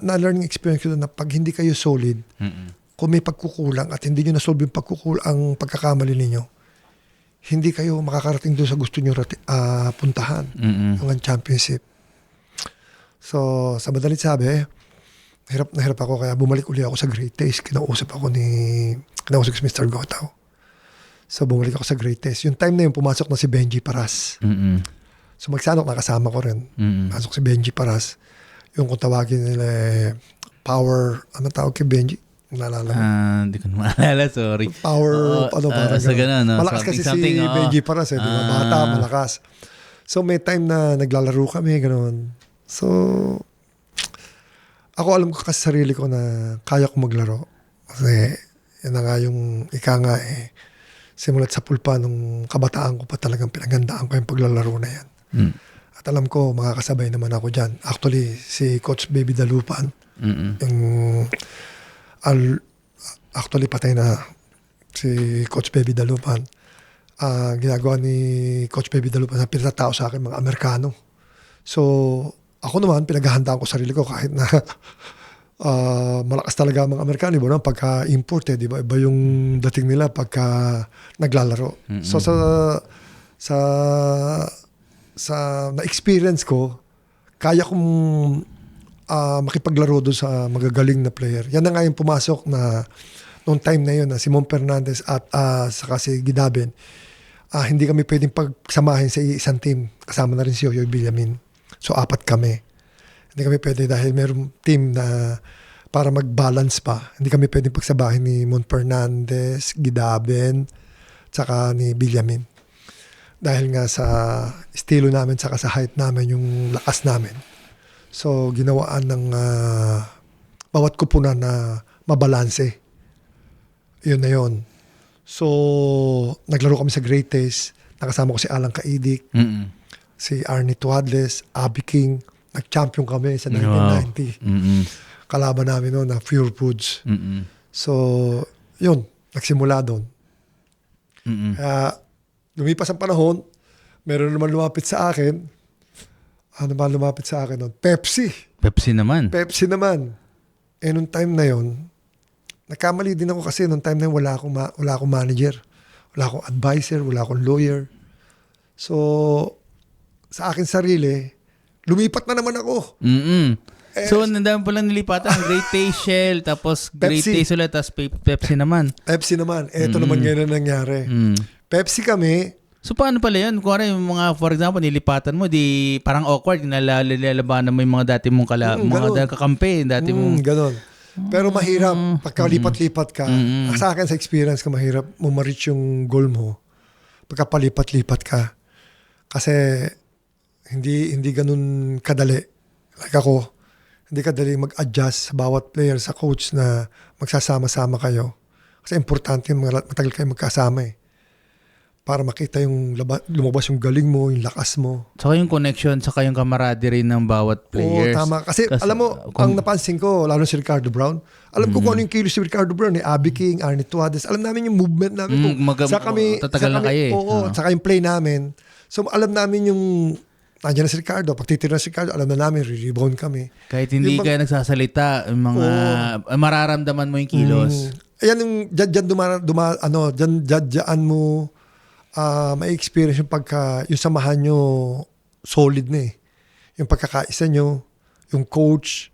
na-learning experience ko na pag hindi kayo solid, kung may pagkukulang at hindi nyo na-solve yung ang pagkakamali ninyo, hindi kayo makakarating doon sa gusto nyo puntahan ang championship. So, sa madalit sabi, hirap na hirap ako kaya bumalik uli ako sa Great Taste. Kinausap ko si Mr. Gotaw. So, bumalik ako sa Great Taste. Yung time na yun, pumasok na si Benji Paras. So magsanok, nakasama ko rin. Pasok si Benji Paras. Yung kung tawagin nila power, ano tawag kay Benji? Naalala mo? Hindi ko na maalala, sorry. Power, parang sa ganun, no? malakas kasi si Benji Paras, di ba? Bata, malakas. So may time na naglalaro kami, gano'n. So, ako alam ko kasi sarili ko na kaya ko maglaro. Kasi, yan na nga yung ika nga simulat sa pulpa nung kabataan ko pa talagang pinagandaan ko yung paglalaro na yan. At alam ko, makakasabay naman ako dyan. Actually, si Coach Baby Dalupan, yung actually patay na si Coach Baby Dalupan. Ginagawa ni Coach Baby Dalupan na pinatao sa akin mga Amerikano. So, ako naman, pinaghahandaan ko sarili ko kahit na malakas talaga mga Amerikano, diba? Pagka-import, di ba? Iba yung dating nila pagka naglalaro. So, sa na-experience ko, kaya kong makipaglaro doon sa magagaling na player. Yan na nga yung pumasok na noong time na yun na si Mon Fernandez at saka si Gidaben. Hindi kami pwedeng pagsamahin sa isang team. Kasama na rin si Yoyoy Villamin. So, 4 kami. Hindi kami pwede dahil mayroong team na para mag-balance pa. Hindi kami pwedeng pagsabahin ni Mon Fernandez, Gidaben, saka ni Villamin. Dahil nga sa estilo namin, saka sa height namin, yung lakas namin. So, ginawaan ng bawat kupunan na mabalanse. Yun na yun. So, naglaro kami sa Greatest. Nakasama ko si Alan Kaidik, si Arnie Tuadles, Abby King. Nag-champion kami sa 1990. Kalaban namin noon na Pure Foods. So, yun. Nagsimula doon. Lumipas ang panahon, meron naman lumapit sa akin. Ano ba lumapit sa akin noon? Pepsi. Pepsi naman. Nung time na yun, nagkamali din ako kasi nung time na yun, wala akong manager. Wala akong advisor, wala akong lawyer. So, sa akin sarili, lumipat na naman ako. So, nandang pa lang nilipatan. Great Taste Shell, tapos Great Taste ulit, tapos Pepsi naman. Ito naman ngayon ang nangyari. Pepsi kami. So, paano pala yun? Kung yung mga, for example, nilipatan mo, di parang awkward, nalalabanan mo yung mga dati mong mga kakampi, dati mong... Ganon. Pero mahirap, pagkalipat-lipat ka. Sa akin, sa experience ko, mahirap mo ma-reach yung goal mo pagkapalipat-lipat ka. Kasi hindi ganun kadali. Like ako, hindi kadali mag-adjust sa bawat player, sa coach na magsasama-sama kayo. Kasi importante matagal kayo magkasama para makita yung lumabas yung galing mo, yung lakas mo. Saka yung connection, saka yung camaraderie ng bawat players. Oo, tama. Kasi alam mo, ang napansin ko, lalo si Ricardo Brown, alam ko kung ano yung kilos si Ricardo Brown, Abby King, Arnie Tuadles, alam namin yung movement namin. Tatagal na kayo saka yung play namin. So alam namin yung, nandiyan na si Ricardo, pag titira si Ricardo, alam na namin, re-rebound kami. Kahit hindi kayo nagsasalita, mararamdaman mo yung kilos. Ayan yung dyan mo may experience yung yung samahan nyo solid na yung pagkakaisa nyo, yung coach,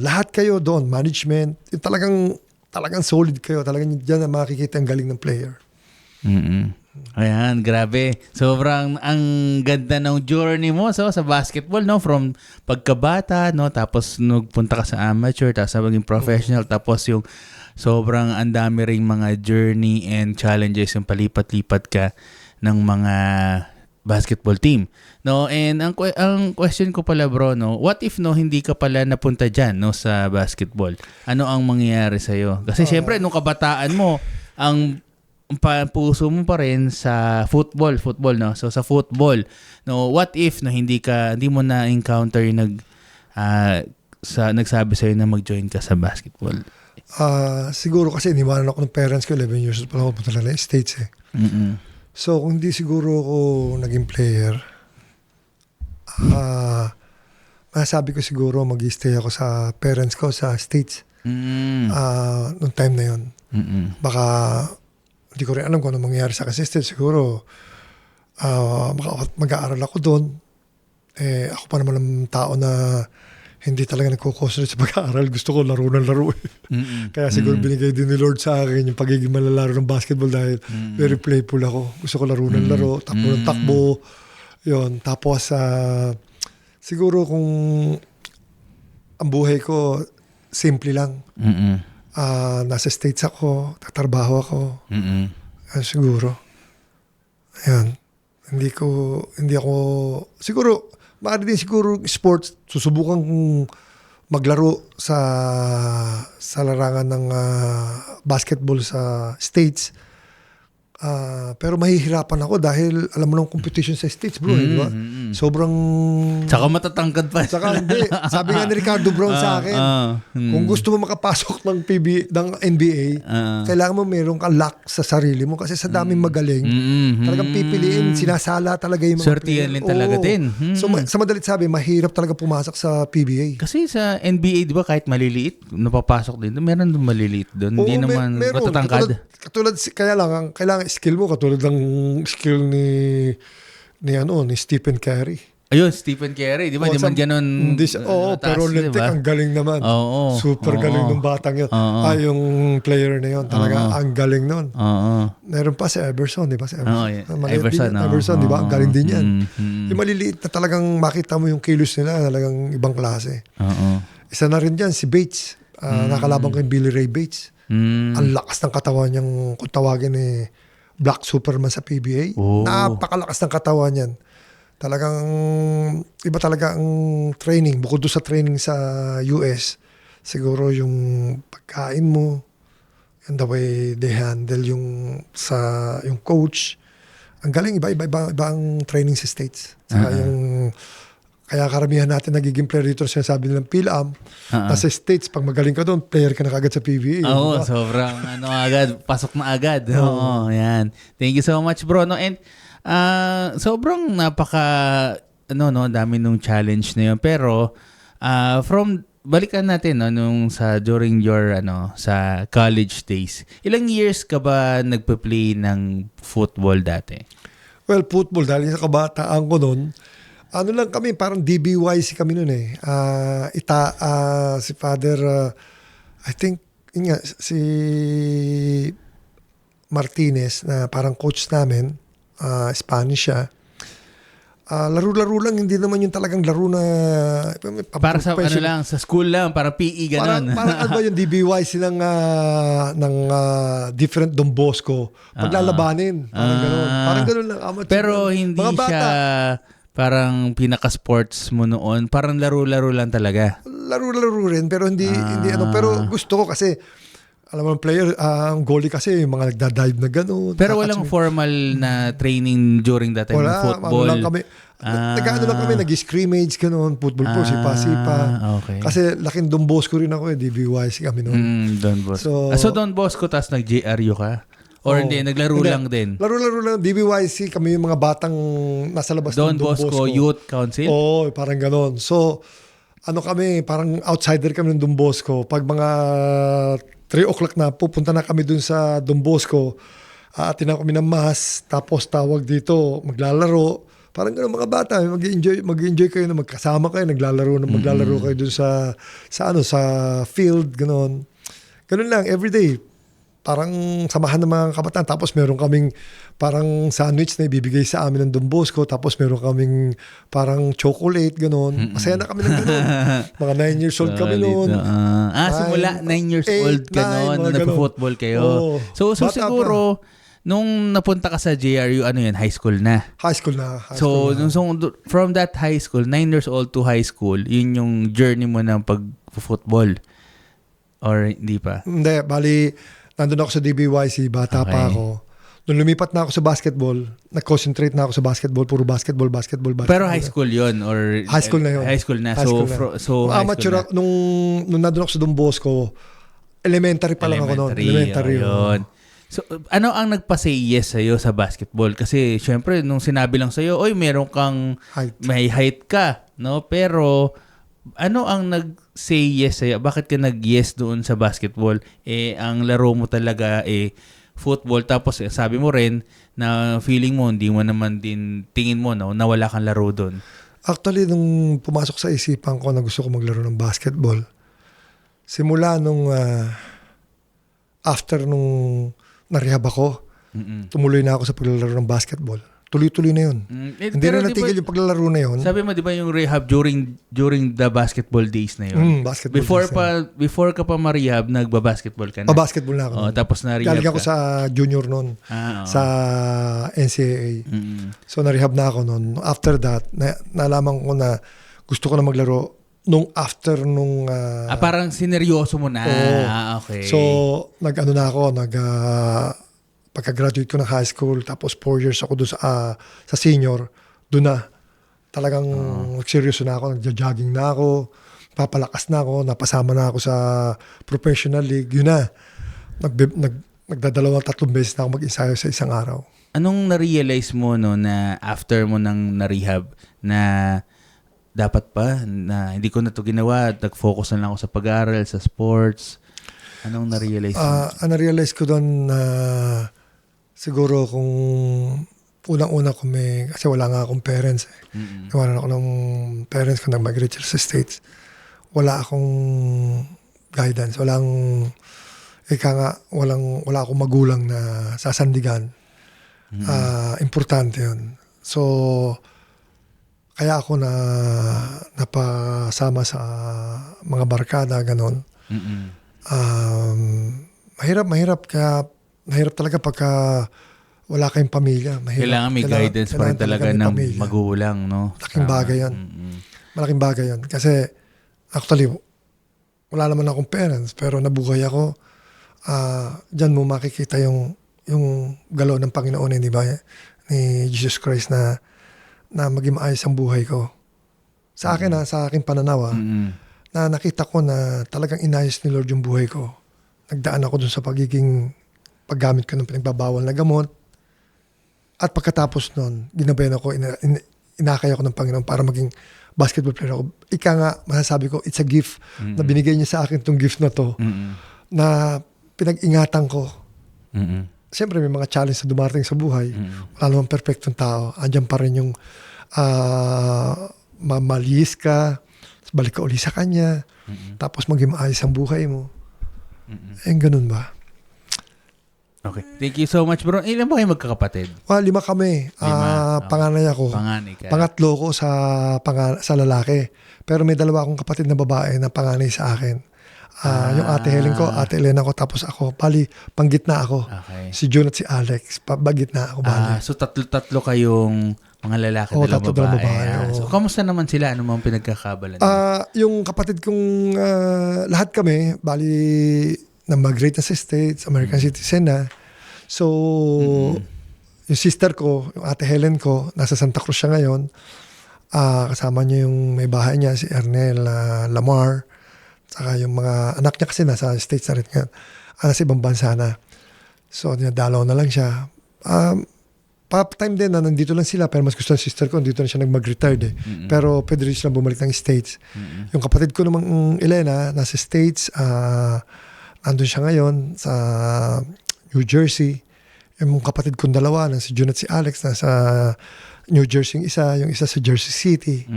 lahat kayo doon, management, yung talagang solid kayo, talagang dyan na makikita ang galing ng player. Ayan, grabe. Sobrang ang ganda ng journey mo sa basketball, no? From pagkabata, no? Tapos nagpunta ka sa amateur, tapos maging professional, tapos yung sobrang ang dami ring mga journey and challenges yung palipat-lipat ka ng mga basketball team. No, and ang question ko pala, bro, no, what if hindi ka pala napunta diyan, no, sa basketball? Ano ang mangyayari sa iyo? Kasi syempre nung kabataan mo, ang puso mo pa rin sa football, no. So sa football, no, what if hindi mo na encounter yung nagsabi sa iyo na mag-join ka sa basketball? Siguro kasi iniwanan ako ng parents ko, 11 years old pa lang ako punta na States So kung hindi siguro ako naging player, masasabi ko siguro mag-stay ako sa parents ko sa States nung time na yun. Baka hindi ko rin alam kung ano mangyayari sa akin. Siguro mag-aaral ako doon. Ako pa naman ang tao na hindi talaga nagko-concentrate sa pag-aaral. Gusto ko laro ng laro. Kaya siguro binigay din ni Lord sa akin yung pagiging malalaro ng basketball dahil very playful ako. Gusto ko laro ng laro, takbo ng takbo. Yun. Tapos, siguro kung ang buhay ko, simple lang. Nasa States ako, tatrabaho ako. Siguro. Ayan. Hindi ako, siguro, maaari din siguro sports, susubukan kong maglaro sa larangan ng basketball sa States. Pero mahihirapan ako dahil alam mo ng competition sa States, bro, di ba? Sobrang... Saka matatangkad pa. Saka hindi. Sabi nga ni Ricardo Brown sa akin, kung gusto mo makapasok ng NBA, kailangan mo mayroong ka luck sa sarili mo kasi sa daming magaling, talagang pipiliin, sinasala talaga yung mga Swerte yan din talaga din. So, sa madalit sabi, mahirap talaga pumasok sa PBA. Kasi sa NBA, di ba, kahit maliliit, napapasok din. Meron doon maliliit doon. Hindi naman meron. matatangkad. Katulad, kaya lang, ang kailangan skill mo, katulad ng skill ni Stephen Curry. Ayun, Stephen Curry. Di ba? Di man ganun. Pero lintik, ang galing naman. Super galing ng batang yun. Yung player na yun, talaga ang galing nun. Meron pa si Everson, di ba? Si Everson, di ba? Ang galing din yan. Yung maliliit na talagang makita mo yung kilos nila, talagang ibang klase. Isa na rin dyan, si Bates. Nakalaban ko yung Billy Ray Bates. Ang lakas ng katawan niyang, kung tawagin Black Superman sa PBA. Napakalakas ng katawan niyan. Talagang iba talaga ang training. Bukod doon sa training sa US, siguro yung pagkain mo, and the way they handle yung coach. Ang galing, iba ang training sa States. Saka kaya karamihan natin nagiging player dito, sinasabi nilang PhilAm. Nasa States, pag magaling ka doon, player ka na kagad sa PBA. Oo, sobrang agad, pasok na agad. Oo, yan. Thank you so much, bro. No, and sobrang dami nung challenge na yun. Pero balikan natin during your sa college days. Ilang years ka ba nagpe-play ng football dati? Well, football dahil sa kabataan ko noon, lang kami, parang DBYC kami noon eh. Si Father, I think, si Martinez na parang coach namin, Spanish siya. Laro-laro lang, hindi naman yung talagang laro na... Para sa sa school lang, para PE, gano'n. Parang yung DBYC ng different Don Bosco. Paglalabanin, parang gano'n lang. Pero hindi siya... Parang pinaka-sports mo noon, parang laro-laro lang talaga. Laro-laro rin, pero hindi pero gusto ko kasi, alam mo, player, ang goalie kasi, yung mga nagda-dive na gano'n. Pero walang formal na training during that time ng football? Wala, lang kami. Lang kami, nag-scrimmage, gano'n, football po, sipa-sipa. Okay. Kasi laking Don Bosco rin ako, DBYC kami noon. Don Bosco. So Don Bosco, tas nag-JRU ka? Or hindi, naglaro lang din? Laro-laro lang. DBYC, kami yung mga batang nasa labas Don ng Don Bosco Youth Council? Oo, parang gano'n. So, kami, parang outsider kami ng Don Bosco. Pag mga 3 o'clock na, pupunta na kami dun sa Don Bosco. Aatin na kami ng mass, tapos tawag dito, maglalaro. Parang gano'n mga bata, mag-enjoy kayo na magkasama kayo, maglalaro kayo dun sa field, gano'n. Gano'n lang, everyday. Parang samahan ng mga kabataan. Tapos meron kaming parang sandwich na ibibigay sa amin ng Don Bosco. Tapos meron kaming parang chocolate, gano'n. Masaya na kami ng gano'n. Mga 9 years old kami noon. Simula 9 years old ka noon na nag-football kayo. So siguro, nung napunta ka sa JRU, high school na? High school na. So from that high school, 9 years old to high school, yun yung journey mo ng pag-football? Or hindi pa? Hindi, bali... Nandun ako sa DBYC, bata pa ako. Nung lumipat na ako sa basketball, nag-concentrate na ako sa basketball, puro basketball. Pero high school yun? Or high school na yun. High school na. So amateur, nung nandun ako sa Don Bosco, elementary pa lang ako noon. Elementary. Yun. So, ano ang nagpa-say yes sa'yo sa basketball? Kasi, syempre, nung sinabi lang sa'yo, meron kang, may height ka, no? Pero, ano ang nag-say yes sa'yo? Bakit ka nag-yes doon sa basketball? Ang laro mo talaga football. Tapos sabi mo rin na feeling mo, hindi mo naman din tingin mo na wala kang laro doon. Actually, nung pumasok sa isipan ko na gusto ko maglaro ng basketball, simula nung after nung narehab ako, tumuloy na ako sa paglalaro ng basketball. tuloy-tuloy na yun. Hindi pero na di ba- natigil yung paglalaro na yun. Sabi mo, di ba yung rehab during the basketball days na yun? Basketball. Before ka pa ma-rehab, nagba-basketball ka na? Basketball na ako. Oh, tapos na-rehab Galing ako ka? sa junior noon. Oo. Sa NCAA. So, na-rehab na ako noon. After that, nalaman ko na gusto ko na maglaro nung after nung... parang sineryoso mo na. Oo. Okay. So, nag-ano na ako, pagka-graduate ko ng high school, tapos 4 years ako doon sa senior, doon na. Talagang seryoso na ako, nagja-jogging na ako, papalakas na ako, napasama na ako sa professional league, yun na. Nagdadalawa 3 beses na ako mag-ensayo sa isang araw. Anong na-realize mo no na after mo nang na-rehab na dapat pa na hindi ko na to ginawa, nag-focus na lang ako sa pag-aaral, sa sports? Anong na-realize mo? Na-realize ko doon na siguro kung unang-una ko kasi wala nga akong parents eh. Iwanan ako ng parents ko nag-migrate sa States. Wala akong guidance, wala akong magulang na sasandigan. Importante yun. So, kaya ako napasama sa mga barkada, ganon. Mahirap talaga pagka wala kayong pamilya. Kailangan may guidance pa rin talaga ng magulang, no? Malaking bagay yan. Malaking bagay yan. Kasi, actually, wala naman akong parents, pero nabuhay ako. Diyan mo makikita yung galaw ng Panginoon, di ba? Ni Jesus Christ na maging maayos ang buhay ko. Sa akin, sa aking pananaw, na nakita ko na talagang inayos ni Lord yung buhay ko. Nagdaan ako dun sa paggamit ko ng pinagbabawal na gamot. At pagkatapos nun, ginabayan ako, inakay ako ng Panginoon para maging basketball player ako. Ika nga, masasabi ko, it's a gift na binigay niya sa akin tong gift na to na pinag-ingatan ko. Siyempre, may mga challenge na dumarating sa buhay. Wala namang perfectong tao. Andiyan pa rin yung mamalis ka, balik ka uli sa kanya, tapos maging maayos ang buhay mo. Ganun ba? Okay. Thank you so much, bro. Ilan ba kayo magkakapatid? 5 kami. 5. Panganay ako. Panganay ka. Pangatlo ko sa lalaki. Pero may 2 akong kapatid na babae na panganay sa akin. Yung ate Helen ko, ate Elena ko, tapos ako. Bali, panggitna ako. Okay. Si June at si Alex. Bagitna ako, bali. So tatlo kayong mga lalaki, Oo, 2 dalawang babae. babae, oo. So kamusta naman sila? Ano mga pinagkakabalan? Yung kapatid kong lahat kami, bali na-migrate na sa States, American citizen na. So, yung sister ko, yung ate Helen ko, nasa Santa Cruz siya ngayon. Kasama niya yung may bahay niya, si Ernel Lamar. Saka yung mga anak niya kasi nasa States na rin ngayon. Nasa ibang bansa na. So, dinadalaw na lang siya. Pa-time din na nandito lang sila, pero mas gusto ng sister ko, nandito na siya nag-retire eh. Pero pwede rin silang bumalik ng States. Yung kapatid ko namang Elena, nasa States, nandun siya ngayon sa New Jersey. Yung kapatid kong 2, si June at si Alex, nasa New Jersey yung isa sa Jersey City.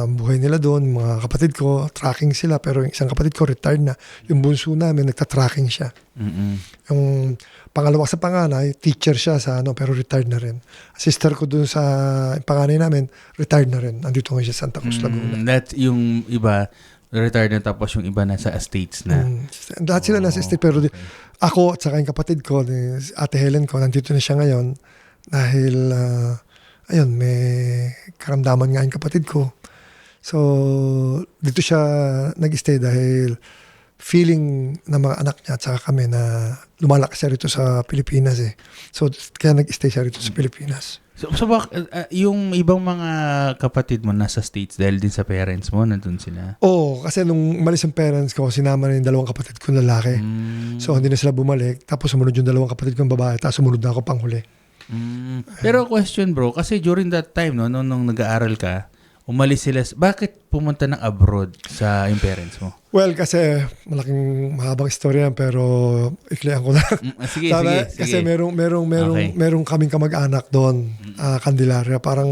Buhay nila doon, mga kapatid ko, tracking sila, pero yung isang kapatid ko retired na. Yung bunso namin, nagta-tracking siya. Yung pangalawa sa panganay, teacher siya pero retired na rin. Sister ko doon sa panganay namin, retired na rin. Nandito nga siya sa Santa Cruz, Laguna. That yung iba, retired na, tapos yung iba nasa States na. Lahat sila nasa States, pero ako at saka yung kapatid ko, ate Helen ko, nandito na siya ngayon dahil may karamdaman nga yung kapatid ko. So, dito siya nag-stay dahil feeling ng mga anak niya at saka kami na lumalakas siya rito sa Pilipinas eh. So, kaya nag-stay siya rito sa Pilipinas. So yung ibang mga kapatid mo nasa States dahil din sa parents mo, nandun sila? Oo, kasi nung umalis ang parents ko, sinama na yung 2 kapatid kong lalaki. So, hindi na sila bumalik. Tapos sumunod yung 2 kapatid kong babae. Tapos sumunod na ako panghuli. Pero question bro, kasi during that time, nung nag-aaral ka, umalis sila, bakit pumunta ng abroad sa yung parents mo? Well, kasi mahabang istorya yan, pero iklian ko na. Sige. Kasi merong kaming kamag-anak doon, Candelaria. Parang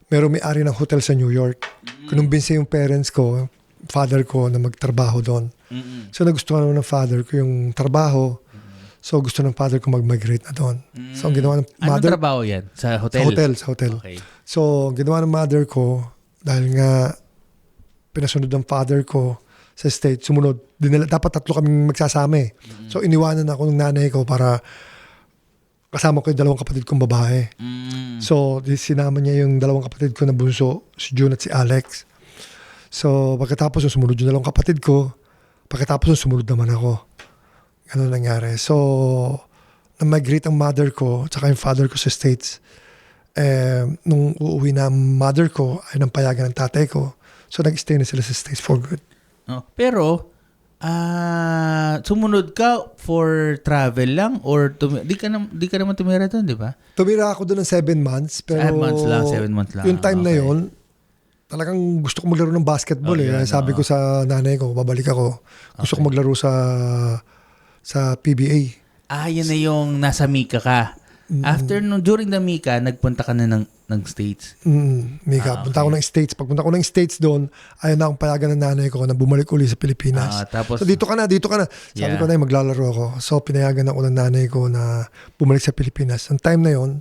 merong may-ari ng hotel sa New York. Kinumbinsi yung parents ko, father ko, na magtrabaho doon. So nagustuhan naman ng father ko yung trabaho. So gusto ng father ko mag-migrate na doon. So ang ginawa ng Anong mother trabaho yan? Sa hotel? sa hotel. Okay. So ang ginawa ng mother ko, dahil nga pinasunod ng father ko sa state, sumunod. Dapat 3 kaming magsasama eh. So iniwanan ako ng nanay ko para kasama ko yung 2 kapatid kong babae. So sinama niya yung 2 kapatid ko na bunso, si June at si Alex. So pagkatapos sumunod yung 2 kapatid ko, pagkatapos sumunod naman ako. Ganun nangyari. So na-migrate ang mother ko tsaka yung father ko sa States. Nung uuwi na ang mother ko ay nang payagan ng tatay ko. So nag-stay na sila sa States for good. Oh, pero sumunod ka for travel lang or di ka naman tumira doon, di ba? Tumira ako doon ng 7 months. Pero 7 months lang. Yung time na Okay. yon, talagang gusto ko maglaro ng basketball Oh, yun, Sabi ko sa nanay ko, babalik ako. Gusto ko maglaro sa PBA. Yan na yung nasa Mika ka. After during the Mika, nagpunta ka na ng States. Mika, punta ako ng States. Pagpunta ko ng States doon, ayaw na akong payagan ng nanay ko na bumalik uli sa Pilipinas. Tapos, So dito ka na. Sabi Yeah. ko na maglalaro ako. So pinayagan ako ng nanay ko na bumalik sa Pilipinas. Ang time na yon,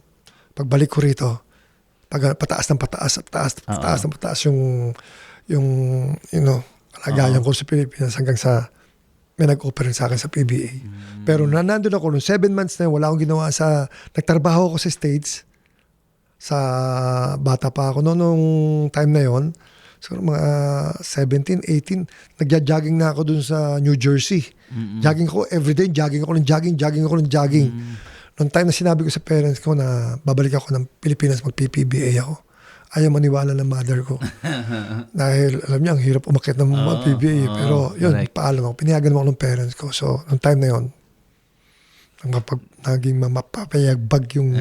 pagbalik ko rito, pataas ng pataas yung kalagayan ko sa Pilipinas hanggang sa may nag-offer sa akin sa PBA. Pero nandun ako, nung 7 months na yun, wala akong ginawa nagtrabaho ako sa States, sa bata pa ako. Nung time na yon, siguro mga 17, 18, nagja-jogging na ako dun sa New Jersey. Jogging ako everyday, jogging ako ng jogging. Nung time na sinabi ko sa parents ko na babalik ako ng Pilipinas, mag-PBA ako, ayaw maniwala ng mother ko. Dahil alam niya, ang hirap umakyat ng PBA. Pero yun, correct. paalam ako. Pinayagan mo ako ng parents ko. So, nung time na yun, naging mapapayagbag yung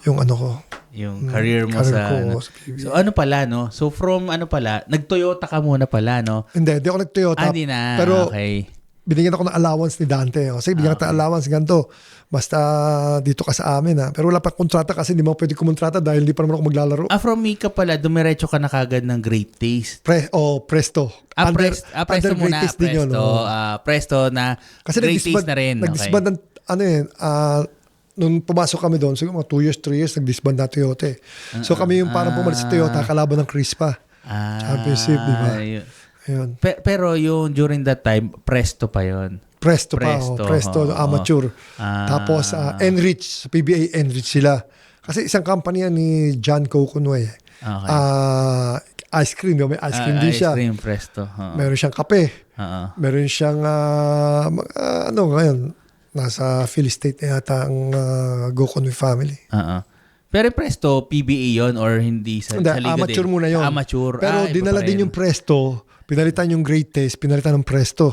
ano ko. Yung career mo career sa... ko sa PBA. So ano pala, no? So from nag-Toyota ka muna pala, no? Hindi ako nag-Toyota. Hindi na. Pero okay. binigyan ako ng allowance ni Dante. O, sige, bigyan kita allowance, ganito. Basta dito ka sa amin. Pero wala pa kontrata kasi hindi mo pwede kumontrata dahil hindi pa naman ako maglalaro. From Mika pala, dumiretso ka na kagad ng Great Taste. Presto. Presto muna. Great Taste din yun. Presto na Kasi Great Taste na rin. nag-disband ng, nung pumasok kami doon, siguro mga 2 years, 3 years, nag-disband na Toyota eh. So kami yung parang pumalis sa Toyota, kalaban ng Crispa. Championship, di ba? Ayun. Pero yung during that time, Presto pa yon. Presto Presto, amateur. Tapos Enrich, sa PBA Enrich sila. Kasi isang company yan ni John Coconway. Okay. Ice cream, may ice cream din siya. Ice cream, Presto. Meron siyang kape. Meron siyang ngayon, nasa Philly State na yata ang Coconway family. Pero Presto, PBA yon or hindi sa Hindi, liga amateur din? muna yun. Amateur. Pero iba dinala pa din rin. yung Presto, pinalitan yung Great Taste, pinalitan ng Presto.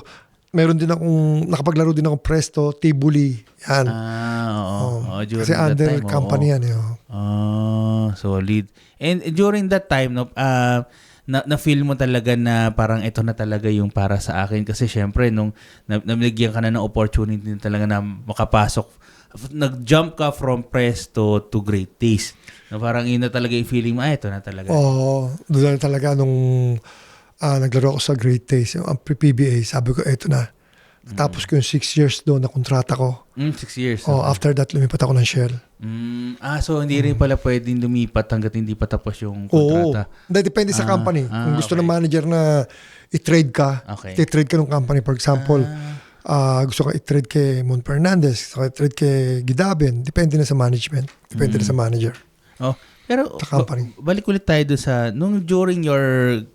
Meron din akong, nakapaglaro din akong Presto, Tibuli, yan. Oo. During Kasi that under time, company yan. Solid. And during that time, no, na-feel mo talaga na parang ito na talaga yung para sa akin. Kasi syempre, nung nabigyan ka na ng opportunity talaga na makapasok, nag-jump ka from Presto to Great Taste. Na parang yun na talaga yung feeling mo, ito na talaga. Doon na talaga nung naglaro ako sa Great Taste, yung PBA, sabi ko, eto na. Tapos ko yung 6 years doon na kontrata ko. 6 years. After that, lumipat ako ng Shell. So hindi rin pala pwedeng lumipat hanggat hindi pa tapos yung kontrata. Hindi, depende sa company. Kung gusto ng manager na i-trade ka, i-trade ka ng company. For example, gusto ka i-trade kay Mon Fernandez, gusto ka i-trade kay Gidaben, depende na sa management. Depende na sa manager. Pero sa company. Balik ulit tayo doon sa, nung during your,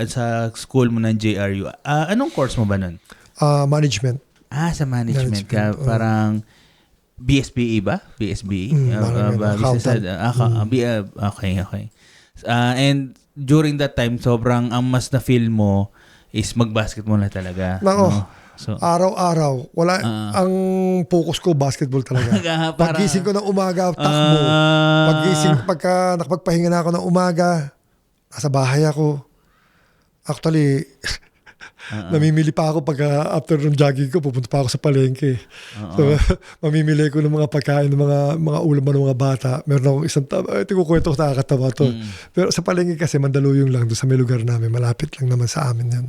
sa school mo ng JRU, anong course mo ba nun? Management. Sa management ka. Parang BSBE ba? BSBE? Okay. And during that time, sobrang ang mas na-feel mo is mag-basketball na talaga. Nako, araw-araw. Wala, ang focus ko, basketball talaga. Paggising ko ng umaga, takbo. Pagka nakapagpahinga na ako ng umaga, nasa bahay ako. Actually, Namimili pa ako pag after ng jogging ko, pupunta pa ako sa palengke. So, mamimili ko ng mga pagkain ng mga ulam ng mga bata. Meron akong isang tikukwento ko, nakakatawa to. Pero sa palengke kasi mandaluyong lang doon sa may lugar namin. Malapit lang naman sa amin yan.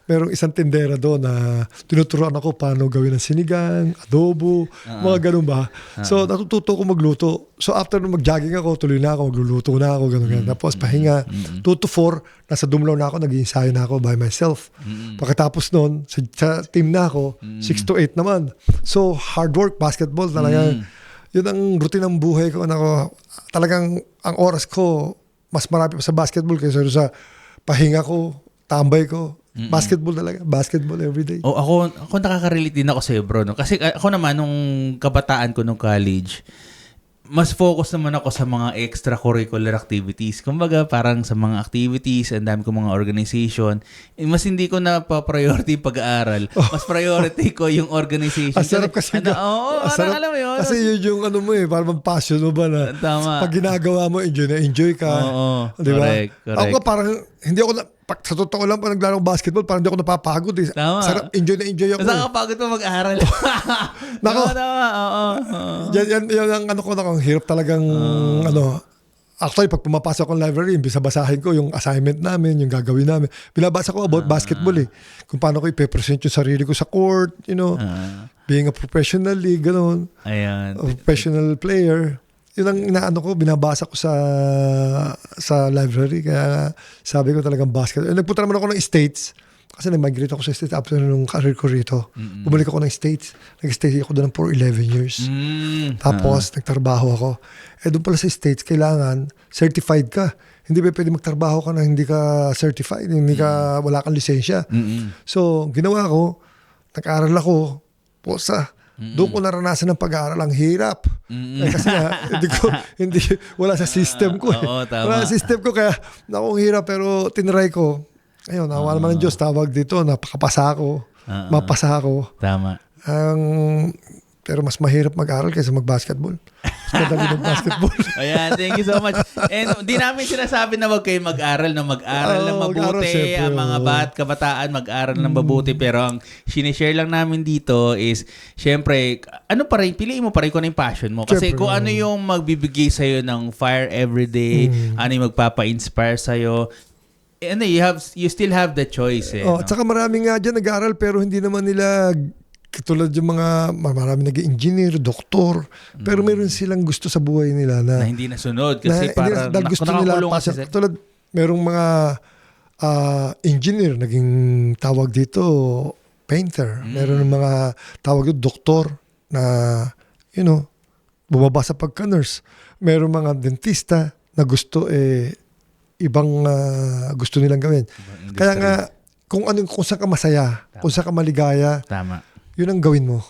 Merong isang tindera doon na tinuturuan ako paano gawin ng sinigang, adobo, mga ganun ba. So natututo ko magluto. So after nung mag-jogging ako, tuloy na ako, magluluto na ako, ganun. Tapos pahinga, 2 to 4, nasa Dumlaw na ako, nag-iinsayo na ako by myself. Pagkatapos nun, sa team na ako, 6 to 8 naman. So hard work, basketball talaga. Yun ang routine ng buhay ko. Talagang ang oras ko, mas marami pa sa basketball kaysa sa pahinga ko, tambay ko. Basketball talaga. Basketball everyday. Ako nakaka-relate din ako sa'yo, bro. No? Kasi ako naman, nung kabataan ko, nung college, mas focus naman ako sa mga extracurricular activities. Kumbaga, parang sa mga activities, ang dami ko mga organization. Mas hindi ko na pa-priority pag-aaral. Mas priority ko yung organization. Asarap kasi. Alam mo yun. Kasi yun yung ano mo parang passion mo ba na Tama. pag ginagawa mo, enjoy ka. Di ba? Correct. Ako nga parang, hindi ako sa totoo lang, pag naglalaro ng basketball, parang hindi ako napapagod. Tama. Sarap, enjoy ako. Mas nakakapagod mo mag-aaral. Nako. Oo. Yan ang ano ko, ang hirap talagang, actually, pag pumapasok akong library, imbis na basahin ko yung assignment namin, yung gagawin namin, binabasa ko about basketball Kung paano ko i-present yung sarili ko sa court, being a professional league, gano'n. Ayan. A professional player. Yun ang inaano ko, binabasa ko sa library. Kaya sabi ko talagang basketball. Nagpunta naman ako ng States. Kasi nag-migrate ako sa States after nung career ko rito. Bumalik ako ng States. Nag-stay ako doon for 11 years. Tapos, nagtrabaho ako. Doon pala sa States, kailangan certified ka. Hindi ba pwede magtrabaho ka na hindi ka certified, wala kang lisensya. So, ginawa ko, nag-aral ako, posa. Doon ko naranasan ng pag-aaral. Ang hirap. Kasi nga, wala sa system ko. Wala sa system ko, kaya ang hirap, pero tinry ko. Ayun, nawa naman ng Diyos, tawag dito, napakapasa ako. Mapasa ako. Tama. Pero mas mahirap mag-aral kaysa mag-basketball. Mas madali mag-basketball. Ayan, thank you so much. And di namin sinasabi na wag kayo mag-aral, na mag-aral ng mabuti. Ang mga kabataan, mag-aral ng mabuti. Pero ang sinishare lang namin dito is, syempre, piliin mo pa rin kung ano yung passion mo. Kasi kung ano yung magbibigay sa'yo ng fire everyday, ano yung magpapa-inspire sa'yo, you still have the choice. At saka marami nga dyan nag-aaral pero hindi naman nila katulad yung marami nag-engineer, doktor, pero meron silang gusto sa buhay nila na hindi nasunod kasi para gusto nila passion. Katulad merong mga engineer naging tawag dito painter. Meron ng mga tawag dito doktor na bumaba sa pagka-nurse. Meron mga dentista na gusto ibang gusto nilang gawin. Kaya nga kung saan ka masaya, kung saan ka maligaya, tama. Yun ang gawin mo.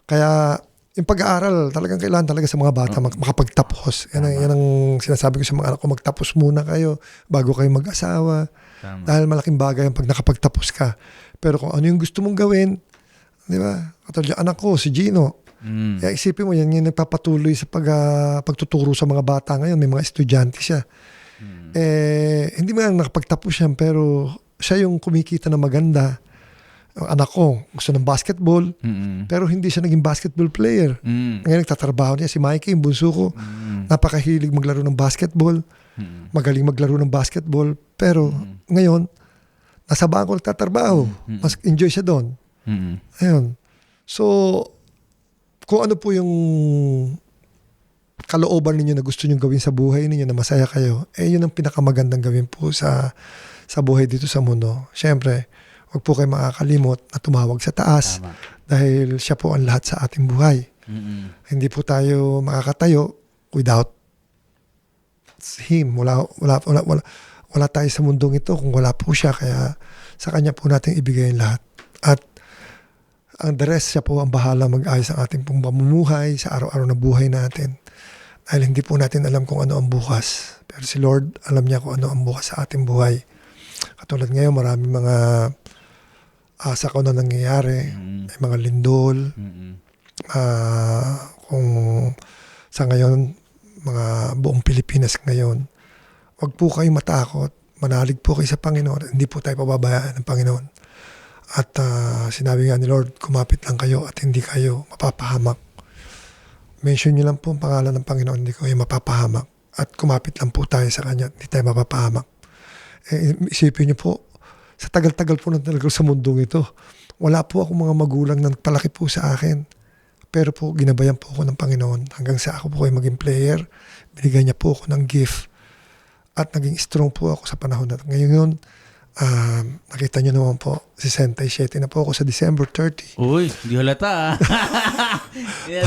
Kaya yung pag-aaral, talagang kailangan talaga sa mga bata makapagtapos. Yan ang sinasabi ko sa mga anak ko, magtapos muna kayo bago kayo mag-asawa. Tama. Dahil malaking bagay pag nakapagtapos ka. Pero kung ano yung gusto mong gawin, di ba? Katulad yung anak ko, si Gino. Kaya isipin mo, yan yung nagpapatuloy sa pagtuturo sa mga bata ngayon. May mga estudyante siya. Hindi man nakapagtapos siya, pero siya yung kumikita na maganda. Ang anak ko gusto ng basketball, pero hindi siya naging basketball player. Ngayon nagtatrabaho niya, si Mikey, yung bunso ko, napakahilig maglaro ng basketball, magaling maglaro ng basketball, pero ngayon, nasa bangko nagtatrabaho, mas enjoy siya doon. Ayun. So, kung ano po yung kalooban ninyo na gusto nyo gawin sa buhay ninyo na masaya kayo, yun ang pinakamagandang gawin po sa buhay dito sa mundo. Siyempre, huwag po kayo makakalimot na tumawag sa taas. Tama. Dahil siya po ang lahat sa ating buhay. Hindi po tayo makakatayo without Him. Wala tayo sa mundong ito kung wala po siya. Kaya sa Kanya po natin ibigay ang lahat. At ang the rest, siya po ang bahala mag-ayos ang ating pong pamumuhay sa araw-araw na buhay natin. Dahil hindi po natin alam kung ano ang bukas. Pero si Lord, alam niya kung ano ang bukas sa ating buhay. Katulad ngayon, maraming mga sakao na nangyayari. May mga lindol. Kung sa ngayon, mga buong Pilipinas ngayon, wag po kayo matakot. Manalig po kayo sa Panginoon. Hindi po tayo pababayaan ng Panginoon. At sinabi nga ni Lord, kumapit lang kayo at hindi kayo mapapahamak. Mention niyo lang po ang pangalan ng Panginoon, hindi kayo mapapahamak. At kumapit lang po tayo sa Kanya, hindi tayo mapapahamak. Isipin niyo po, sa tagal-tagal po ng talaga sa mundong ito, wala po akong mga magulang na nagpalaki po sa akin. Pero po, ginabayan po ako ng Panginoon hanggang sa ako po ay maging player. Binigay niya po ako ng gift. At naging strong po ako sa panahon na. Ngayon, nakita niyo naman po, 67 na po ako sa December 30. Uy, hindi halata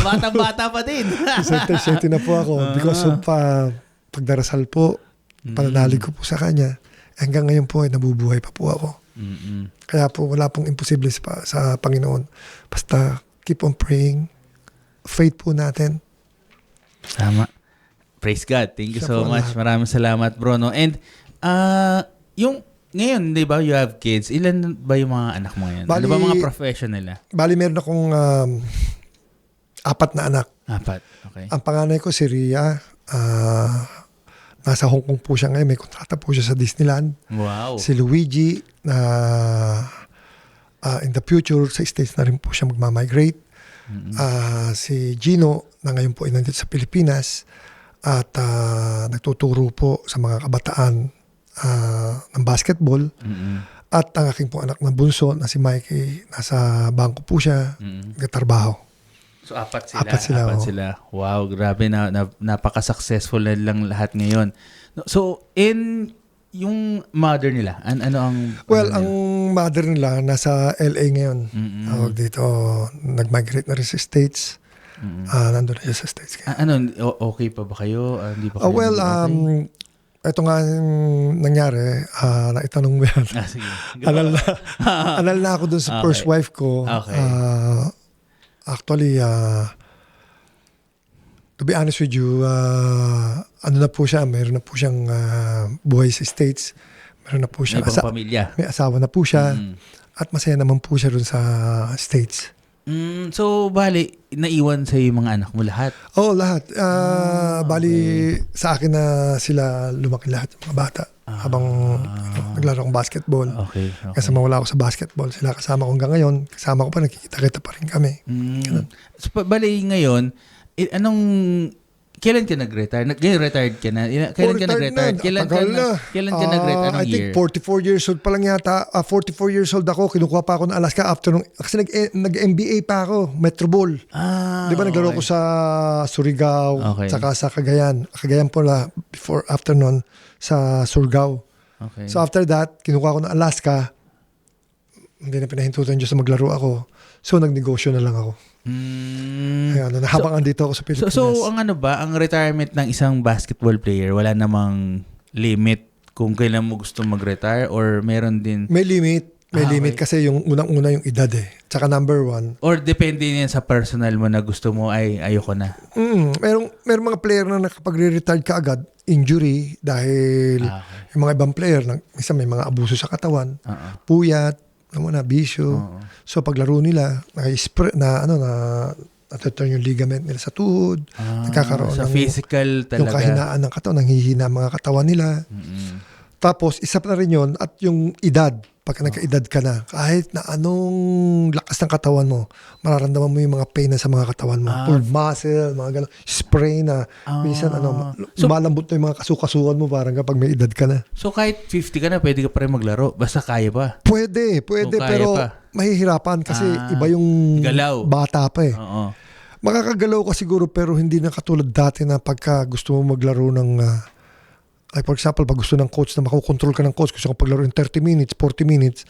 Batang-bata pa din. 67 na po ako because of pagdarasal po, pananalig ko po sa Kanya. Hanggang ngayon po ay nabubuhay pa po ako. Kaya po wala pong imposible sa Panginoon. Basta keep on praying. Faith po natin. Tama. Praise God. Thank you Siya so po much. lahat. Maraming salamat, bro. No? And, yung, ngayon, di ba, you have kids. Ilan ba yung mga anak mo ngayon? Ano Bali- ba mga profession nila? Bali, meron akong 4 na anak. 4. Okay. Ang panganay ko si Ria. Nasa Hong Kong po siya ngayon. May kontrata po siya sa Disneyland. Wow. Si Luigi na in the future sa States na rin po siya magmamigrate. Si Gino na ngayon po ay nandito sa Pilipinas at nagtuturo po sa mga kabataan ng basketball. At ang aking po anak na bunso na si Mikey, nasa bangko po siya, nagtatrabaho. So, 4 sila. 4 sila, 4 oh. sila. Wow, grabe. Napaka-successful na lang lahat ngayon. So, in yung mother nila, ano ang... Well, ano ang mother nila nasa LA ngayon. Dito, nag-migrate na rin sa States. Nandun na siya sa States. Okay pa ba kayo? Hindi pa kayo Well, okay? ito nga yung nangyari. Naitanong mo yan. Sige. Anal na ako dun sa first wife ko. Okay. Actually, to be honest with you, ano na po siya, mayroon na po siyang buhay sa States. Meron na po siya. May ibang pamilya. May asawa na po siya. At masaya naman po siya dun sa States. So, bali, naiwan sa yung mga anak mo lahat? Oo, lahat. Bali, sa akin na sila lumaki lahat, mga bata. Habang naglaro akong basketball. Okay. Kasi mawala ako sa basketball. Sila kasama ko hanggang ngayon. Kasama ko pa, nakikita-kita pa rin kami. So, bali ngayon, kailan ka nag-retire? Retired ka na? Kailan ka nag-retire? Kailan ka nag-retire? Anong I think year? 44 years old pa lang yata. 44 years old ako. Kinukuha pa ako ng Alaska after kasi nag-MBA pa ako. Metro Ball. Di ba naglaro ko sa Surigao, saka sa Cagayan. Cagayan po after nun sa Surigao. Okay. So after that, kinukuha ko ng Alaska. Hindi na pinahintutan Diyos na maglaro ako. So nagnegosyo na lang ako. Ayan, habang andito ako sa Pilipinas. So ang ang retirement ng isang basketball player, wala namang limit kung kailan mo gusto mag-retire or meron din? May limit. May limit kasi yung unang-una yung edad eh. Tsaka number 1. Or depende yan sa personal mo na gusto mo ay ayoko na? Merong mga player na nakapag-retire ka agad, injury, dahil yung mga ibang player, minsan may mga abuso sa katawan, puyat, bisyo. So paglaro nila, nataturn yung ligament nila sa tuhod, nagkakaroon sa ng physical talaga. Yung kahinaan ng katawan, nanghihina ang mga katawan nila. Tapos, isa pa na rin yun, at yung edad, pagka nagka-edad ka na, kahit na anong lakas ng katawan mo, mararamdaman mo yung mga pain na sa mga katawan mo. Pulled muscle, mga gano'n, spray na, minsan lumalambot na yung mga kasukasuan mo parang kapag may edad ka na. So kahit 50 ka na, pwede ka pa rin maglaro, basta kaya pa? Pwede, pero mahihirapan kasi iba yung galaw. Bata pa eh. Oo. Makakagalaw ka siguro pero hindi na katulad dati na pagka gusto mo maglaro ng like for example, pag gusto ng coach na makokontrol ka ng coach, gusto kang paglaro in 30 minutes, 40 minutes,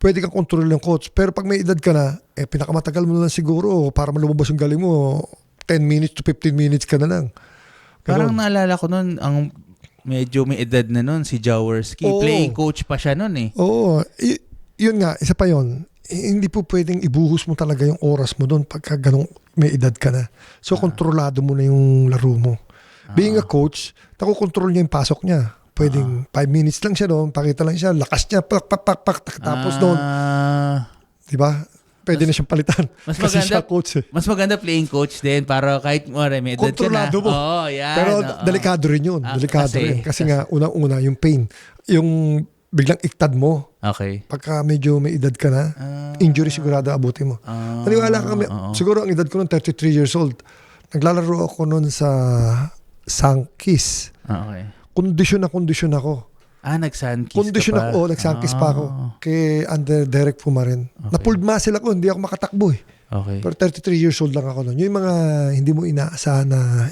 pwede kang kontrol ng coach. Pero pag may edad ka na, pinakamatagal mo na lang siguro para malumabas yung galing mo, 10 minutes to 15 minutes ka na lang. Parang naalala ko nun, ang medyo may edad na nun, si Jaworski. Playing coach pa siya nun eh. Oo. Yun nga, isa pa yun. Hindi po pwedeng ibuhos mo talaga yung oras mo doon pagka ganong may edad ka na. So, kontrolado mo na yung laro mo. Being a coach, nakukontrol niya yung pasok niya. Pwedeng 5 minutes lang siya doon, pakita lang siya, lakas niya, tapos doon. Diba? Pwede na siyang palitan. Mas kasi maganda, siya coach eh. Mas maganda playing coach din para kahit may edad ka na. Kontrolado mo. Yan, pero delikado rin yun. Delikado rin. Kasi nga, unang-una, yung pain. Yung biglang iktad mo. Okay. Pagka medyo may edad ka na, injury sigurado abutin mo. Naniwala ka kami, siguro ang edad ko noon 33 years old. Naglalaro ako noon sa Sankis. Okay. Kondisyon ako. Nag-Sunkist Kondisyon ka pa? ako, nag-Sunkist pa ako. Kay under Derek Pumarin. Na-pulled muscle ako, hindi ako makatakbo eh. Okay. Pero 33 years old lang ako noon. Yung mga hindi mo inaasahan na,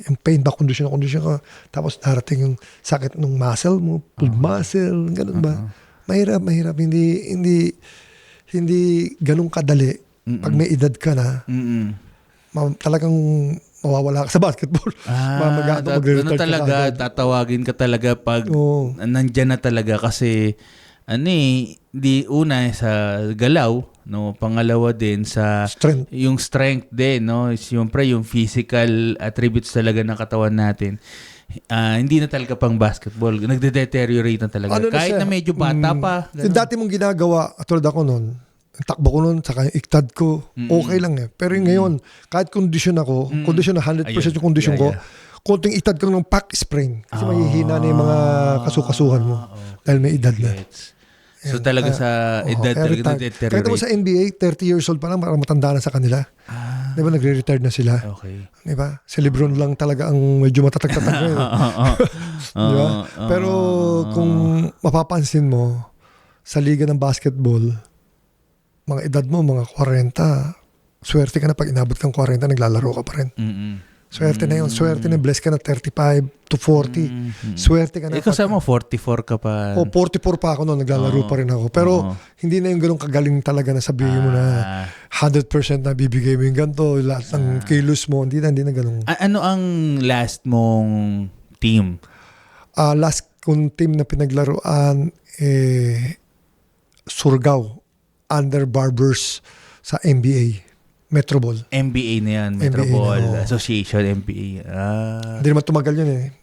yung pain ba, kondisyon ko. Tapos narating yung sakit ng muscle mo, pulled muscle, ganun ba? Mahirap. Hindi ganun kadali. Pag may edad ka na, talagang mawawala ka sa basketball. Ano talaga, tatawagin ka talaga pag nandyan na talaga kasi di una sa galaw, no, pangalawa din sa Strength. yung strength din, no, siyempre yung physical attributes talaga ng katawan natin. Hindi na talaga pang basketball, nagde-deteriorate na talaga. Kahit siya? na medyo bata pa. Yung dati mong ginagawa, tulad ako noon, ang takbo ko noon, saka yung iktad ko, okay lang eh. Pero yung ngayon, kahit kondisyon ako, kondisyon na 100% yung kondisyon ko, konting iktad ko ng pack sprain. Kasi mahihina na yung mga kasukasuhan mo. Dahil may edad na. So talaga sa edad talaga Kahit na-deteriorate. mo sa NBA, 30 years old pa lang, parang matanda na sa kanila. Di ba, nagre-retire na sila. Okay. Di ba? Si Lebron lang talaga ang medyo matatag-tatag ngayon. Di ba? Pero kung mapapansin mo, sa liga ng basketball, mga edad mo, mga 40, swerte ka na pag inabot kang 40, naglalaro ka pa rin. Swerte na yun. Swerte na blessed ka na 35 to 40. Swerte ka na. Ikaw sa mo, 44 ka pa. 44 pa ako noon, naglalaro pa rin ako. Pero hindi na yung ganun kagaling talaga na sabihin mo na 100% na bibigay mo yung ganito, lahat ng kilos mo. Hindi na ganun. Ano ang last mong team? Last kong team na pinaglaruan, Surigao, under Barbers sa NBA. Metro Ball. NBA na yan, Metro NBA Ball na, Association, NBA. Hindi naman tumagal yun eh.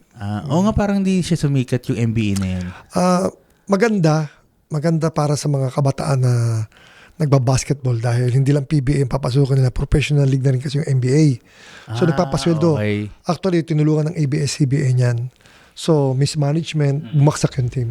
Oo nga, parang hindi siya sumikat yung NBA na yan. Maganda para sa mga kabataan na nagbabasketball dahil hindi lang PBA ang papasukin nila, professional league na rin kasi yung NBA. So nagpapasweldo. Okay. Actually, tinulungan ng ABS-CBN yan. So, mismanagement, bumaksak yung team.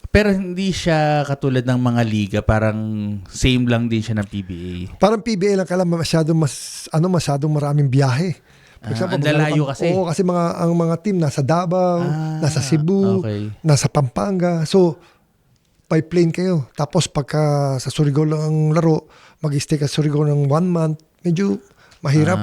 Pero hindi siya katulad ng mga liga, parang same lang din siya ng PBA. Parang PBA lang, kaya masyadong maraming biyahe. For example, ang lalayo kasi. Oo, kasi ang mga team nasa Davao, nasa Cebu, okay. nasa Pampanga. So, by plane kayo. Tapos pagka sa Surigao lang ang laro, mag-stay ka sa Surigao ng 1 month, medyo mahirap.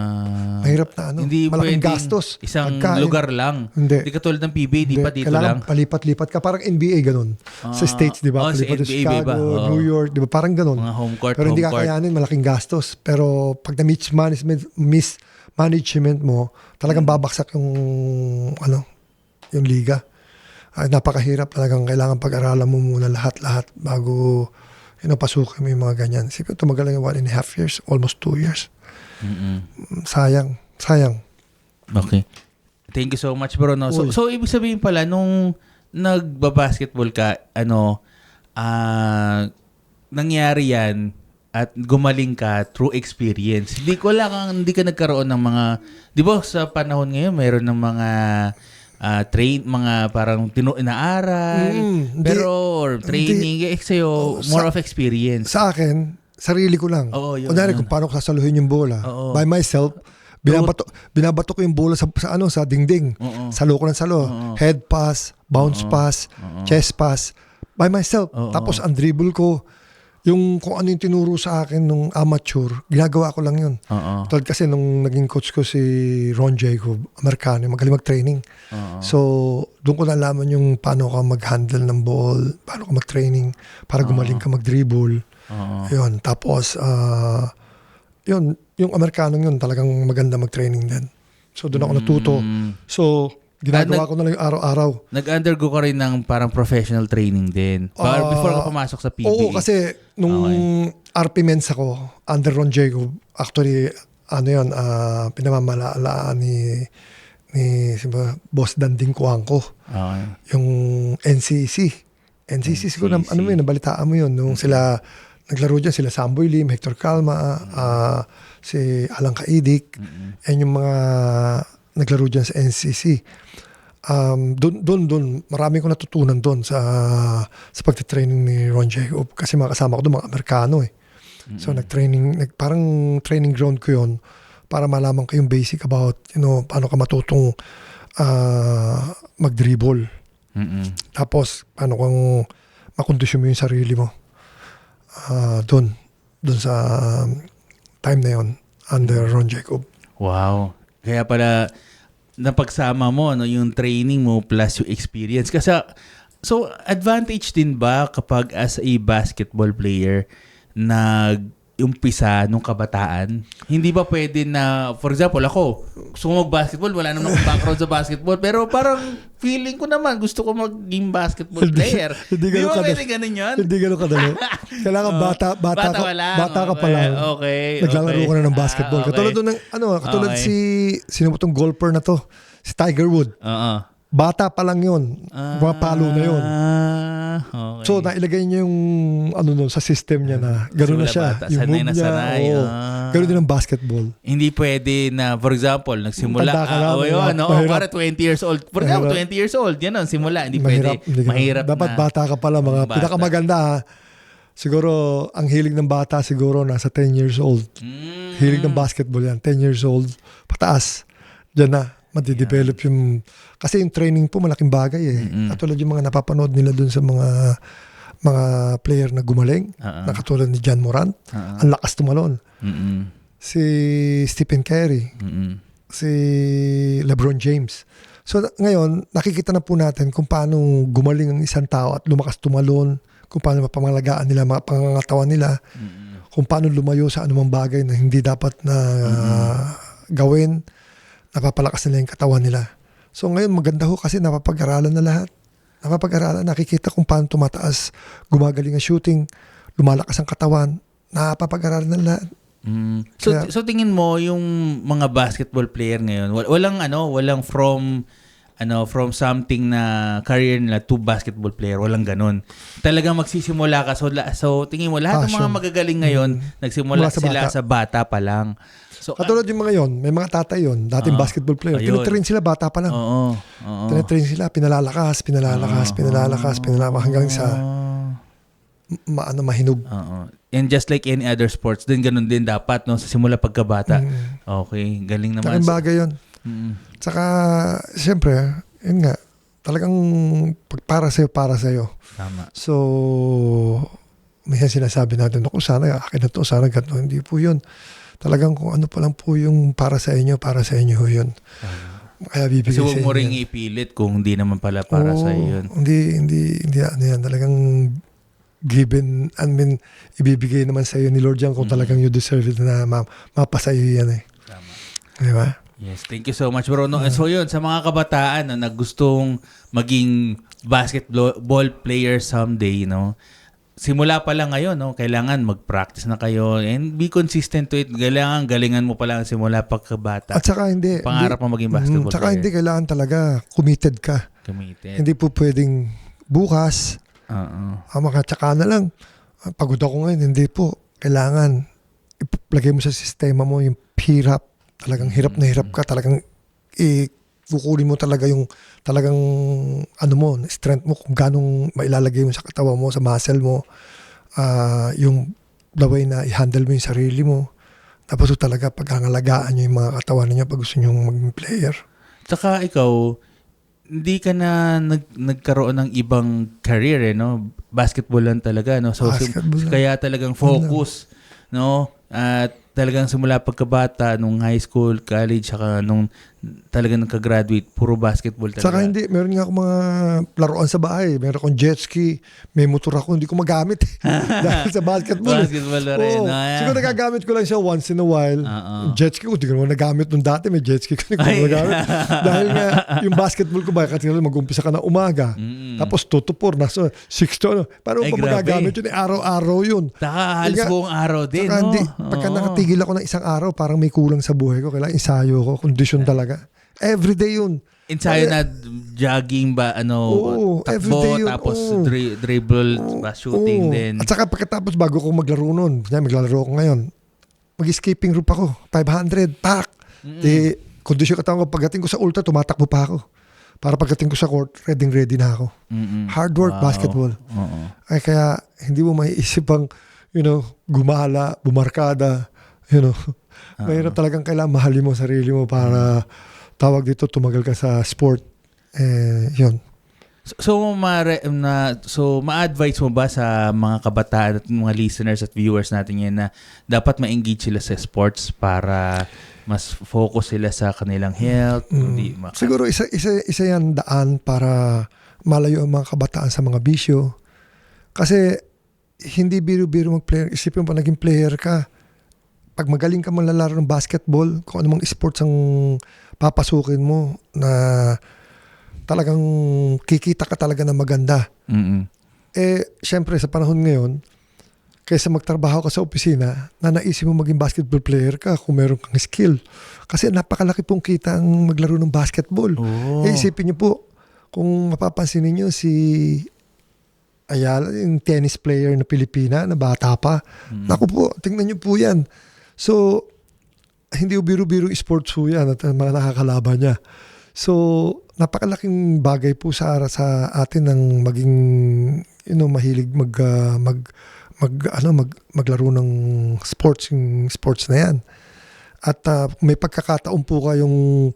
Mahirap na Hindi malaking pwedeng gastos. Isang Pagkain. lugar lang. Hindi. Katulad ng PBA, di pa dito Kailangan lang. palipat-lipat ka. Parang NBA ganun. Sa States, di ba? Sa Palipat sa NBA, Chicago, ba? New York, di ba? Parang ganun. Mga home court, Pero hindi kakayanin, malaking gastos. Pero pag mismanagement mo, talagang babaksak yung liga. Napakahirap talagang kailangan pag-aralan mo muna lahat-lahat bago pasukin mo yung mga ganyan. Sige, tumagal lang yung 1.5 years, almost 2 years. Sayang. Okay. Thank you so much, bro. No? So, ibig sabihin pala, nung nagbabasketball ka, nangyari yan at gumaling ka through experience. Hindi ka nagkaroon ng mga, di ba sa panahon ngayon, mayroon ng mga mga parang inaaral, or training, sa'yo, more of experience. Sa akin, sarili ko lang. Kunyari kung paano ko sasaluhin yung bola. By myself, binabato ko yung bola sa dingding. Salo ko ng salo. Head pass, bounce pass, chest pass. By myself. Tapos ang dribble ko, yung kung ano yung tinuro sa akin nung amateur, ginagawa ko lang yun. Tulad kasi nung naging coach ko si Ron Jacob, Amerikano, magaling mag-training. So, doon ko nalaman yung paano ka mag-handle ng ball, paano ka mag-training, para gumaling ka mag-dribble. Yun. Tapos, yun, yung Amerikano yun, talagang maganda mag-training din. So, doon ako natuto. So, ginagawa ko na lang yung araw-araw. Nag-undergo ka rin ng parang professional training din. Before ka pumasok sa PBA. Oo, kasi nung RP Men's ako, under Ron Jacob, actually, pinamamalaan ni Boss Danding Kuangko. Yung NCC. Siguro, nabalitaan mo yun. Nung sila, naglaro dyan, sila Samboy Lim, Hector Calma, si Alang Kaidik, yan yung mga naglaro dyan sa NCC. doon, marami ko natutunan doon sa pagtitraining ni Ron Jacob. Kasi mga kasama ko doon, mga Amerikano eh. So, parang training ground ko yun para malaman ko yung basic about, paano ka matutong mag-dribble. Tapos, paano kang makondisyon mo yung sarili mo. Doon sa time na yun, under Ron Jacob. Wow. Kaya pala, napagsama mo yung training mo plus yung experience. Kasi, so, advantage din ba kapag as a basketball player, nag-umpisa nung kabataan? Hindi ba pwede na, for example, ako, gusto ko mag-basketball, wala naman akong background sa basketball, pero parang feeling ko naman, gusto ko maging basketball player. Hindi Di ba ganun pwede ganun yun? Hindi ganun kadali. Kailangan bata ka pa lang. Okay. Naglalaro ka na ng basketball. Okay. Katulad doon katulad sino mo tong golfer na to? Si Tiger Woods. Bata pa lang yun. Palo na yun. Okay. So, nailagay niya yung sa system niya na gano'n na siya. Bata, Yung sanay move na niya. sanay. Gano'n din ang basketball. Hindi pwede na, for example, nagsimula, Tanda ka na, para mahirap. 20 years old. For example, 20 years old, yan ang simula. Hindi Mahirap. pwede. Mahirap Dapat na. bata ka pala. Mga Bata. pinakamaganda siguro, ang hilig ng bata siguro nasa 10 years old. Hilig ng basketball yan. 10 years old. Pataas. Diyan na. Madidevelop yung... Kasi yung training po malaking bagay eh. Katulad yung mga napapanood nila dun sa mga player na gumaling. Na katulad ni John Morant. Ang lakas tumalon. Si Stephen Curry. Si LeBron James. So ngayon, nakikita na po natin kung paano gumaling ang isang tao at lumakas tumalon, kung paano mapamalagaan nila, mga pangangatawan nila, kung paano lumayo sa anumang bagay na hindi dapat na gawin, napapalakas nila yung katawan nila. So ngayon maganda ho kasi napapag-aralan na lahat. Napapag-aralan, nakikita kung paano tumataas, gumagaling ang shooting, lumalakas ang katawan, napapag-aralan na lahat. So tingin mo yung mga basketball player ngayon, walang from something na career nila to basketball player, walang ganun. Talagang magsisimula ka. So tingin mo lahat ng mga magagaling ngayon nagsimula sila sa bata pa lang. So katulad yung mga yon, may mga tatay yon, dating basketball player. Tinitrain sila bata pa lang. Tinitrain sila, pinalalakas hanggang sa mahinog. And just like any other sports, din ganun din dapat sa simula pagkabata. Okay, galing naman. Talagang bagay yun. Tsaka, siyempre, yun nga, talagang para sa'yo. Tama. So, minsan sinasabi natin, ako sana, akin na to, sana ganito. Hindi po yun. Talagang kung ano pa lang po yung para sa inyo ho yun. Kaya bibigay kasi sa huwag inyo. mo ring ipilit kung hindi naman pala para sa yun. Hindi yan. Talagang given, ibibigay naman sa iyo ni Lord yan kung talagang you deserve it na mapasa iyo yan eh. Tama. Diba? Yes, thank you so much, bro. So yun, sa mga kabataan na gustong maging basketball player someday, simula pa lang ngayon, kailangan mag-practice na kayo and be consistent to it. Kailangan galingan mo pa lang simula pagkabata. At saka hindi. Pangarap mo maging basketball player. Saka hindi kailangan talaga committed ka. Hindi po pwedeng bukas, tsaka na lang. Pagod ako ngayon, hindi po. Kailangan iplagay mo sa sistema mo yung hirap. Talagang hirap na hirap ka. Talagang kukunin mo talaga yung talagang strength mo kung ganong mailalagay mo sa katawan mo, sa muscle mo, yung the way na i-handle mo yung sarili mo. Tapos talaga pag-angalagaan nyo yung mga katawan ninyo pag gusto nyo maging player. Tsaka ikaw, hindi ka na nagkaroon ng ibang career basketball lang talaga so kaya talagang focus at talagang simula pagkabata nung high school, college, saka nung talagang nagka-graduate, puro basketball talaga. Saka hindi, meron nga akong mga laruan sa bahay. Meron akong jet ski, may motor ako, hindi ko magamit. Dahil sa basketball. Basketball na rin. Siguro nagagamit ko lang siya once in a while. Jet ski ko, hindi ko naman nagamit nung dati. May jet ski ko, hindi ko naman nagamit. Dahil nga, yung basketball ko ba, kasi mag-umpisa ka na umaga. Tapos 2 to 4, nasa 6 to. Paano pa magagamit yun? Araw-araw yun. Halos buong araw din, saka hindi, pagka nakatigil ako ng isang araw, parang may kulang sa buhay ko. Kailangan ensayo ko, kondisyon talaga. Everyday yun. Ensayo na jogging ba, takbo, yun, tapos dribble, shooting din. At saka pagkatapos, bago ko maglaro nun, maglalaro ko ngayon, mag-escaping rope ako, 500, pak! Kondisyon katawan ko, pagdating ko sa ultra, tumatakbo pa ako. para pagdating ko sa court, ready na ako. Hard work, basketball. Oo. Ay kaya hindi mo maiisip ang, gumala, bumarkada, Mahirap talagang kailangan mahalin mo sarili mo para tawag dito, tumagal ka sa sport. Yun. So ma-advise mo ba sa mga kabataan at mga listeners at viewers natin yan na dapat ma-engage sila sa sports para mas focus sila sa kanilang health? Siguro isa yan daan para malayo ang mga kabataan sa mga bisyo. Kasi hindi biro-biro mag-player. Isipin mo pa naging player ka. Pag magaling ka manlalaro ng basketball, kung anumang sports ang papasukin mo na talagang kikita ka talaga na maganda. Syempre sa panahon ngayon, kaysa magtrabaho ka sa opisina, na naisip mo maging basketball player ka kung meron kang skill. Kasi napakalaki pong kita ang maglaro ng basketball. Isipin niyo po, kung mapapansin niyo si Ayala, yung tennis player na Pilipina, na bata pa. Naku po, tingnan niyo po yan. So, hindi biro-biro sports po yan at mga nakakalaban niya. So, napakalaking bagay po sa atin ng maging mahilig maglaro ng sports, yung sports na yan. At may pagkakataon po kayong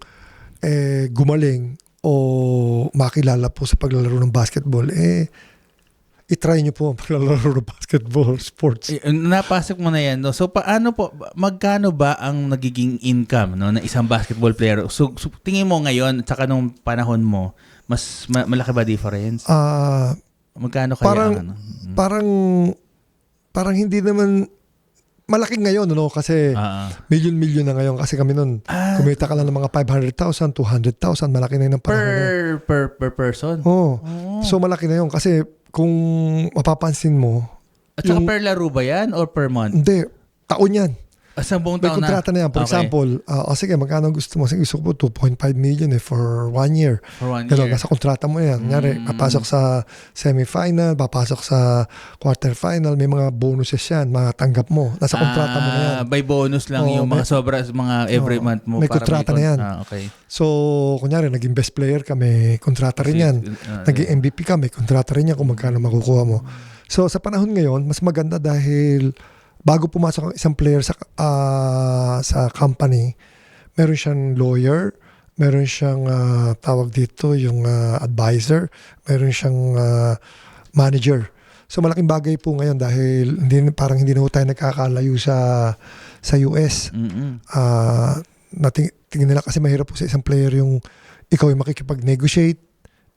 gumaling o makilala po sa paglalaro ng basketball, i-try nyo po ang paglalaro ng basketball sports. Napasok mo na yan. No? So, magkano ba ang nagiging income ng isang basketball player? So tingin mo ngayon, tsaka nung panahon mo, mas malaki ba difference? Magkano kaya? Parang hindi naman malaki ngayon, kasi milyon na ngayon. Kasi kami nun, kumita ka lang ng mga 500,000, 200,000, malaki na yun ang panahon. Per person? So, malaki na yun. Kasi kung mapapansin mo... At saka per laro ba yan or per month? Hindi. Taon yan. Sa buong taon na? May kontrata na yan. For example, sige, magkano gusto mo? Sige, gusto ko po 2.5 million for 1 year. For 1 year. Nasa kontrata mo yan. Kunyari, papasok sa semifinal, papasok sa quarterfinal, may mga bonuses yan, matanggap mo. Nasa kontrata mo na yan. By bonus lang yung mga mga every month mo. May kontrata na yan. Okay. So, kunyari, naging best player ka, may kontrata rin yan. Naging MVP ka, may kontrata rin yan kung magkano makukuha mo. So, sa panahon ngayon, mas maganda dahil bago pumasok ang isang player sa company, meron siyang lawyer, meron siyang tawag dito, yung advisor, meron siyang manager. So, malaking bagay po ngayon dahil parang hindi na tayo nagkakalayo sa US. Tingin nila kasi mahirap po sa isang player yung ikaw yung makikipag-negotiate,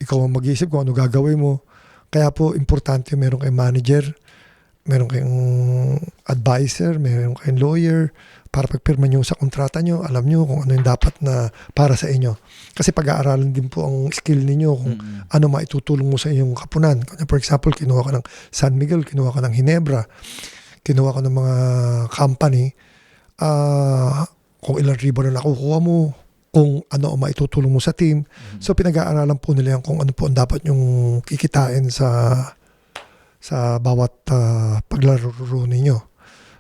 ikaw ang mag-iisip kung ano gagawin mo. Kaya po, importante meron kayong manager, meron kayong advisor, meron kayong lawyer, para pagpirma nyo sa kontrata nyo, alam nyo kung ano yung dapat na para sa inyo. Kasi pag-aaralan din po ang skill ninyo kung ano maitutulong mo sa inyong kapunan. For example, kinuha ka ng San Miguel, kinuha ka ng Ginebra, kinuha ka ng mga company, kung ilang ribbon na nakukuha mo, kung ano ang maitutulong mo sa team. So, pinag-aaralan po nila yan kung ano po ang dapat yung kikitain sa bawat paglaro ninyo.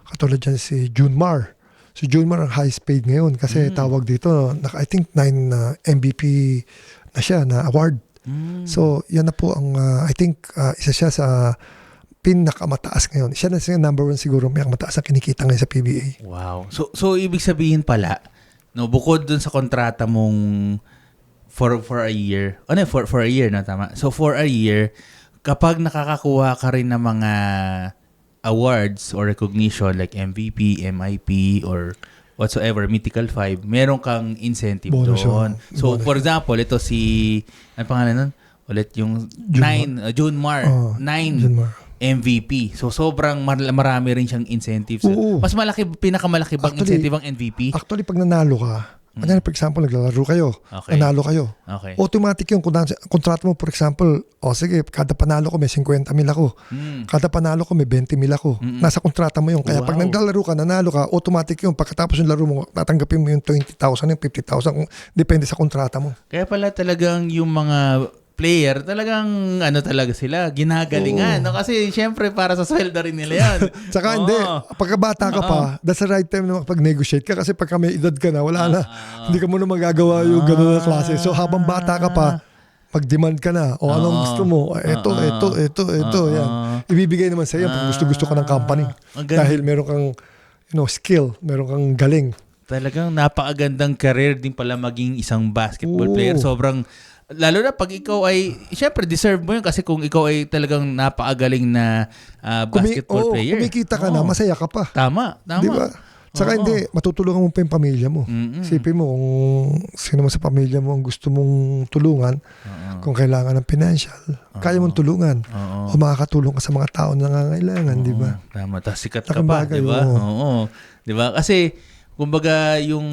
Katulad dyan si Junmar. Si Junmar ang highest paid ngayon kasi tawag dito, I think 9 MVP na siya, na award. So, yan na po ang, I think, isa siya sa pinakamataas ngayon. Siya na siya number 1 siguro, may mataas ang kinikita ngayon sa PBA. Wow. So ibig sabihin pala, bukod dun sa kontrata mong for a year, for a year na tama. So for a year, kapag nakakakuha ka rin ng mga awards or recognition like MVP, MIP, or whatsoever, Mythical 5, meron kang incentive doon. So, for example, ito ano pangalan nun? Ulit yung Junmar. 9 MVP. So, sobrang marami rin siyang incentives. Mas pinakamalaki bang incentive ang MVP? Actually, pag nanalo ka, for example, naglalaro kayo, nanalo kayo. Okay. Automatic yung kontrata mo, for example, sige, kada panalo ko may 50,000 ako. Kada panalo ko may 20,000 ako. Nasa kontrata mo yun. Kaya pag naglalaro ka, nanalo ka, automatic yung pagkatapos yung laro mo, tatanggapin mo yung 20,000, yung 50,000, depende sa kontrata mo. Kaya pala talagang yung mga player, talagang talaga sila, ginagalingan. No? Kasi syempre para sa sweldo rin nila yan. Tsaka hindi, pagkabata ka pa, that's the right time na makapag-negotiate ka kasi pagka may edad ka na, wala na. Hindi ka muna magagawa yung gano'n na klase. So habang bata ka pa, mag-demand ka na. O anong gusto mo? Ito. Yan. Ibibigay naman sa iyo pag gusto ka ng company. Dahil meron kang skill, meron kang galing. Talagang napakagandang career din pala maging isang basketball player. Sobrang, lalo na pag ikaw ay, syempre deserve mo yun kasi kung ikaw ay talagang napakagaling na basketball player. Kumikita ka na, masaya ka pa. Tama. Di ba? Saka hindi, matutulungan mo pa yung pamilya mo. Isipin mo kung sino mo sa pamilya mo ang gusto mong tulungan, kung kailangan ng financial, kaya mong tulungan. O makakatulong ka sa mga tao na nangangailangan, di ba? Tama, tapos sikat ka pa, di ba? Oo. Di ba? Kasi, kumbaga, yung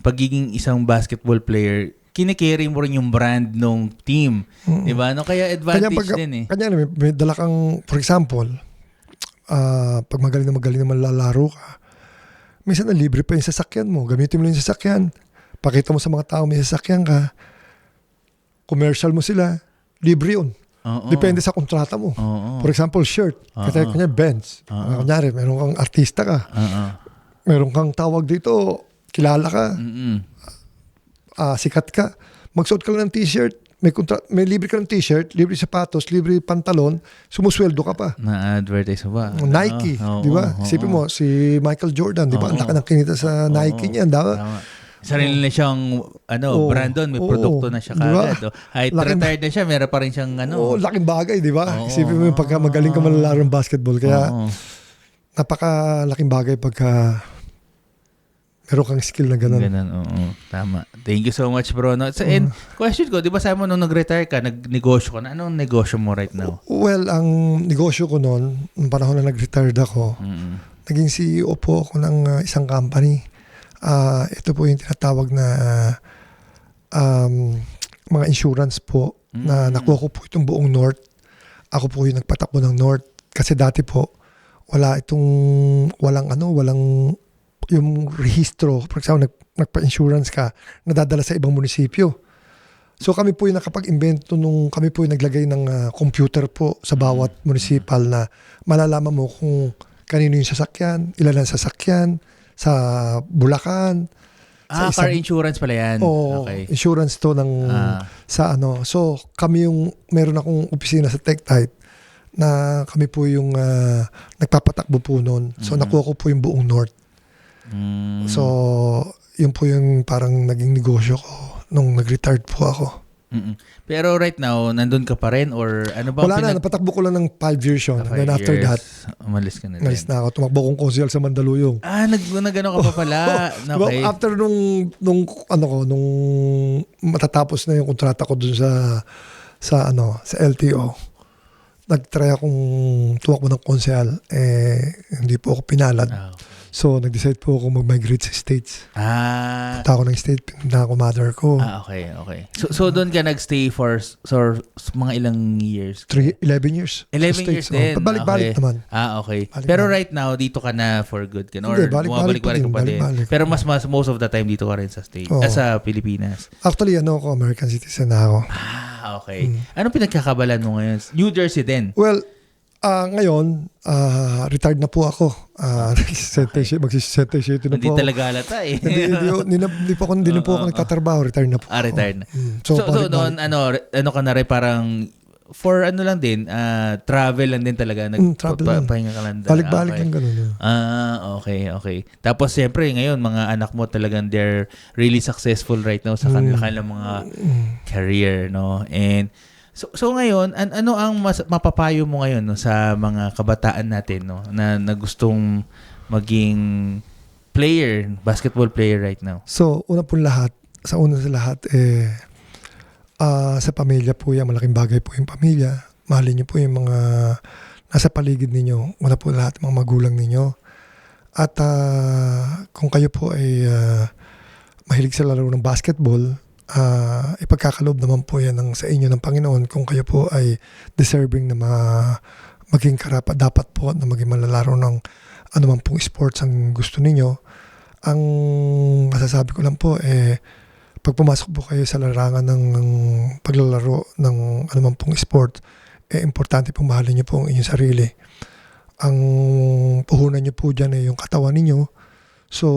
pagiging isang basketball player, kinikerry mo rin yung brand ng team. Di ba? No, kaya advantage din eh. Kanya may dala kang, for example, pag magaling naman lalaro ka, minsan na libre pa yung sasakyan mo. Gamitin mo lang yung sasakyan. Pakita mo sa mga tao may sasakyan ka. Commercial mo sila. Libre yun. Depende sa kontrata mo. For example, shirt. Kanya Benz. Kunyari, meron kang artista ka. Meron kang tawag dito, kilala ka. Sikat ka. Magsuot ka lang ng t-shirt. May libre ka ng t-shirt, libre sapatos, libre pantalon, sumusweldo ka pa. Na-advertise ba? Nike, di ba? Isipin mo, si Michael Jordan, di ba? Ang laki ng kinita sa Nike niya, di ba? Sarili na siyang brand doon, may produkto na siya kagad. Kahit retired na siya, meron pa rin siyang laking bagay, di ba? Isipin mo yung pagka magaling ka manlalaro ng basketball. Kaya napakalaking bagay pagka meron kang skill na gano'n. Tama. Thank you so much, bro. No? So, and question ko, di ba sabi mo nung nag-retire ka, nagnegosyo ka na. Anong negosyo mo right now? Well, ang negosyo ko noon, nung panahon na nag-retired ako, naging CEO po ako ng isang company. Ito po yung tinatawag na mga insurance po na nakuha ko po itong buong North. Ako po yung nagpatakbo ng North. Kasi dati po, walang yung rehistro, for example, nagpa-insurance ka, nadadala sa ibang munisipyo. So kami po yung nakapag-invento kami po yung naglagay ng computer po sa bawat municipal na malalaman mo kung kanino yung sasakyan, ilan ang sasakyan, sa Bulacan. Car insurance pala yan. Okay. Insurance to So kami meron akong opisina sa TechType na kami po yung nagpapatakbo po noon. So nakuha ko po yung buong North. So, yun po yung parang naging negosyo ko nung nag-retired po ako. Pero right now, nandun ka pa rin or ano ba? Wala na, napatakbo ko lang ng 5 years yun. And then after that, umalis ka na umalis na ako. Tumakbo kong konsyal sa Mandaluyong. Nag-ano ka pa pala. Okay. After nung matatapos na yung kontrata ko dun sa LTO, nag-try akong tumakbo ng konsyal. Hindi po ako pinalad. So, nag-decide po ako mag-migrate sa States. Punta ako ng States, pinunta ako mother ko. Okay. So doon ka nag-stay for mga ilang years? 11 years. 11 years din? Balik-balik naman. Okay. Balik pero right now, dito ka na for good? Or bumabalik ka pa din? Pero mas most of the time dito ka rin sa States? Sa Pilipinas? Actually, American citizen na ako. Okay. Anong pinagkakabalan mo ngayon? New Jersey din? Well, ngayon, retired na po ako. Mag-77 na po. Hindi talaga halata eh. Hindi po ako nagtatrabaho. Retired na po. Retired na. So doon, ano ka na rin parang for ano lang din, travel lang din talaga. Pahinga ka lang. Balik-balik lang ganun. Okay. Tapos siyempre ngayon, mga anak mo talagang they're really successful right now sa kanilang mga career, no? And So ngayon, ano ang mapapayo mo ngayon sa mga kabataan natin na gustong maging basketball player right now? So, una sa lahat, sa pamilya po yan, malaking bagay po yung pamilya. Mahalin niyo po yung mga nasa paligid ninyo. Una po lahat, mga magulang ninyo. At kung kayo po ay mahilig sa laro ng basketball, ipagkakaloob naman po yan sa inyo ng Panginoon kung kayo po ay deserving na maging karapat dapat po na maging malalaro ng anuman pong sports ang gusto ninyo. Ang masasabi ko lang po pag pumasok po kayo sa larangan ng paglalaro ng anuman pong sport, importante pong mahalin nyo po ang inyong sarili. Ang puhunan nyo po dyan yung katawan ninyo. So,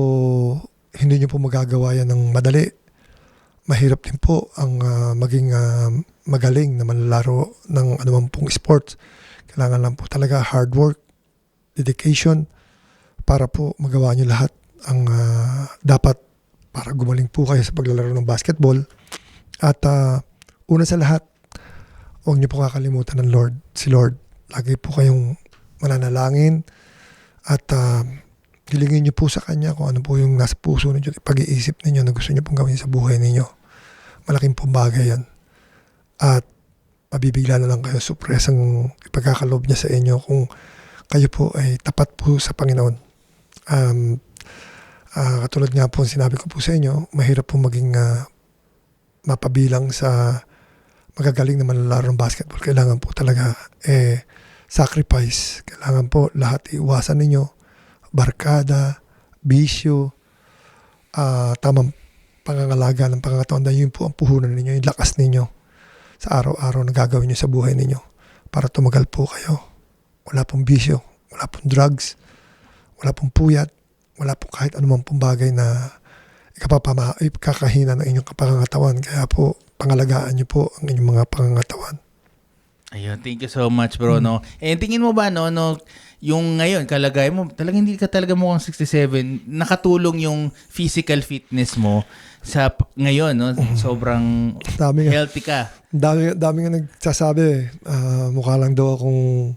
hindi nyo po magagawa yan ng madali. mahirap din po ang maging magaling na manlalaro ng anumang pong sports. Kailangan lang po talaga hard work, dedication para po magawa nyo lahat ang dapat para gumaling po kayo sa paglalaro ng basketball. At una sa lahat, huwag nyo po kakalimutan ng si Lord. Lagi po kayong mananalangin at hilingin nyo po sa Kanya kung ano po yung nasa puso ninyo, pag-iisip ninyo na gusto nyo pong gawin sa buhay ninyo. Malaking pong bagay yan. At mabibigla na lang kayo surpresang ipagkakaloob niya sa inyo kung kayo po ay tapat po sa Panginoon. Katulad nga po sinabi ko po sa inyo, mahirap po maging mapabilang sa magagaling na manlalaro ng basketball. Kailangan po talaga sacrifice. Kailangan po lahat iwasan ninyo. Barkada, bisyo, tamang pangangalaga ng pangangatawan. Dahil yun po ang puhunan ninyo, yung lakas ninyo sa araw-araw na gagawin nyo sa buhay ninyo para tumagal po kayo. Wala pong bisyo, wala pong drugs, wala pong puyat, wala pong kahit anumang pong bagay na ikakahina ng inyong pangangatawan. Kaya po, pangalagaan nyo po ang inyong mga pangangatawan. Ayun, thank you so much, bro, no? And tingin mo ba, no, yung ngayon, kalagay mo, talagang hindi ka talaga mukhang 67, nakatulong yung physical fitness mo sa ngayon, no? Sobrang healthy ka. Dami nga nagsasabi, mukha lang daw akong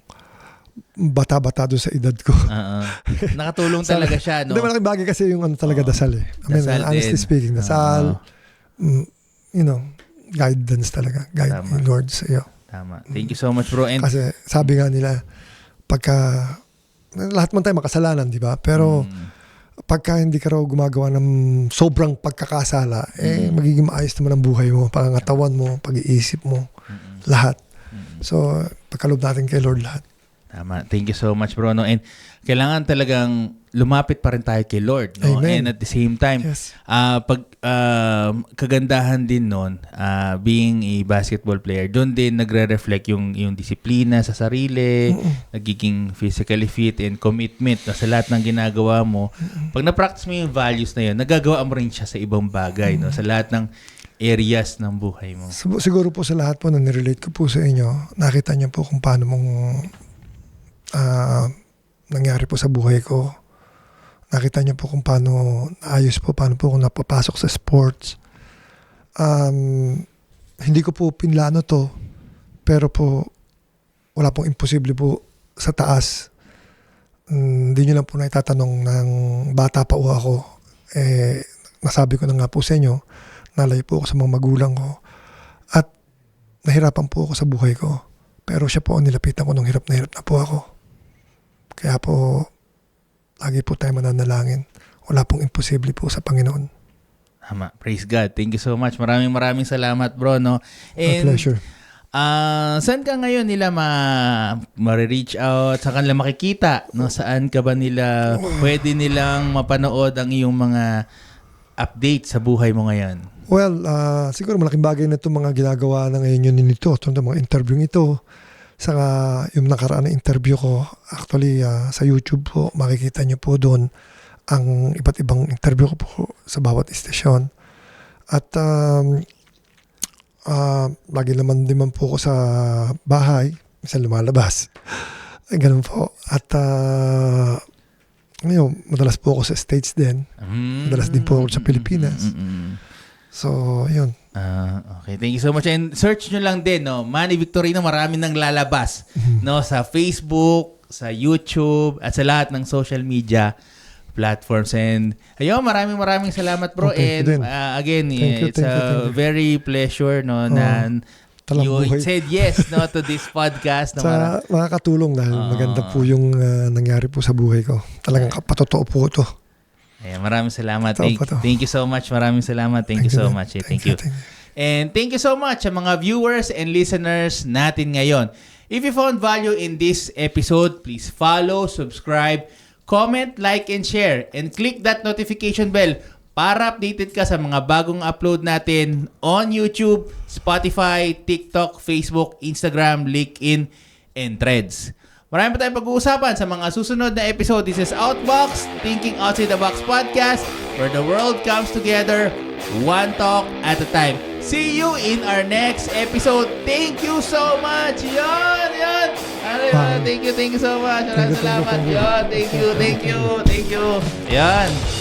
bata-bata doon sa edad ko. Nakatulong talaga siya, no? Hindi, malaking bagay kasi yung talaga dasal eh. I mean, Dasal honestly din. speaking, dasal, guidance talaga. Guide ni Lord sa iyo. Tama. Thank you so much, bro. And kasi sabi nga nila, lahat man tayo makasalanan, di ba? Pero pagka hindi ka raw gumagawa ng sobrang pagkakasala, magiging maayos naman ang buhay mo, pangangatawan mo, pag-iisip mo, lahat. So, pagkaloob natin kay Lord lahat. Tama. Thank you so much, bro. No? And kailangan talagang lumapit pa rin tayo kay Lord. No? Amen. And at the same time, Yes. kagandahan din nun, being a basketball player, doon din nagre-reflect yung disiplina sa sarili, nagiging physically fit and commitment na sa lahat ng ginagawa mo. Pag na-practice mo yung values na yun, nagagawa mo rin siya sa ibang bagay, no? Sa lahat ng areas ng buhay mo. Siguro po sa lahat po na nirelate ko po sa inyo, nakita niyo po kung paano mong nangyari po sa buhay ko. Nakita niyo po kung paano naayos po, paano po ako napapasok sa sports. Hindi ko po pinlano to, pero po wala pong imposible po sa taas. Hindi niyo lang po na itatanong ng bata pa po ako. Nasabi ko na nga po sa inyo, nalayo po ako sa mga magulang ko. At nahirapan po ako sa buhay ko. Pero siya po ang nilapitan ko nung hirap na po ako. Kaya po, lagi po tayo mananalangin. Wala pong imposible po sa Panginoon. Tama. Praise God. Thank you so much. Maraming salamat, bro, no? And, my pleasure. Saan ka ngayon nila ma-reach out? Saan ka nila makikita? No? Saan ka ba nila pwede nilang mapanood ang iyong mga update sa buhay mo ngayon? Well, siguro malaking bagay na itong mga ginagawa na ngayon yun nito. Itong mga interview ito. Saka yung nakaraan na interview ko, actually sa YouTube po, makikita nyo po doon ang iba't ibang interview ko po sa bawat istasyon. At lagi naman din man po ako sa bahay, minsan lumalabas. Ganun po. At ngayon, madalas po ako sa States din. Madalas din po ako sa Pilipinas. So, yun. Okay, thank you so much. And search nyo lang din, no? Manny Victorino, marami nang lalabas, no? Sa Facebook, sa YouTube, at sa lahat ng social media platforms. And ayun, maraming salamat, bro. And again, it's a very pleasure, no, na you said yes, no, to this podcast. Sa makakatulong dahil maganda po yung nangyari po sa buhay ko. Talagang patotoo po ito. Ayan, maraming salamat. Thank you so much. Maraming salamat. Thank you so much. Thank you. And thank you so much sa mga viewers and listeners natin ngayon. If you found value in this episode, please follow, subscribe, comment, like, and share. And click that notification bell para updated ka sa mga bagong upload natin on YouTube, Spotify, TikTok, Facebook, Instagram, LinkedIn, and Threads. Marami pa tayong pag-uusapan sa mga susunod na episode. This is Outbox, Thinking Outside the Box Podcast. where the world comes together, one talk at a time. See you in our next episode. Thank you so much. Yon. Thank you so much. Maraming salamat. Yon. Thank you. Yan.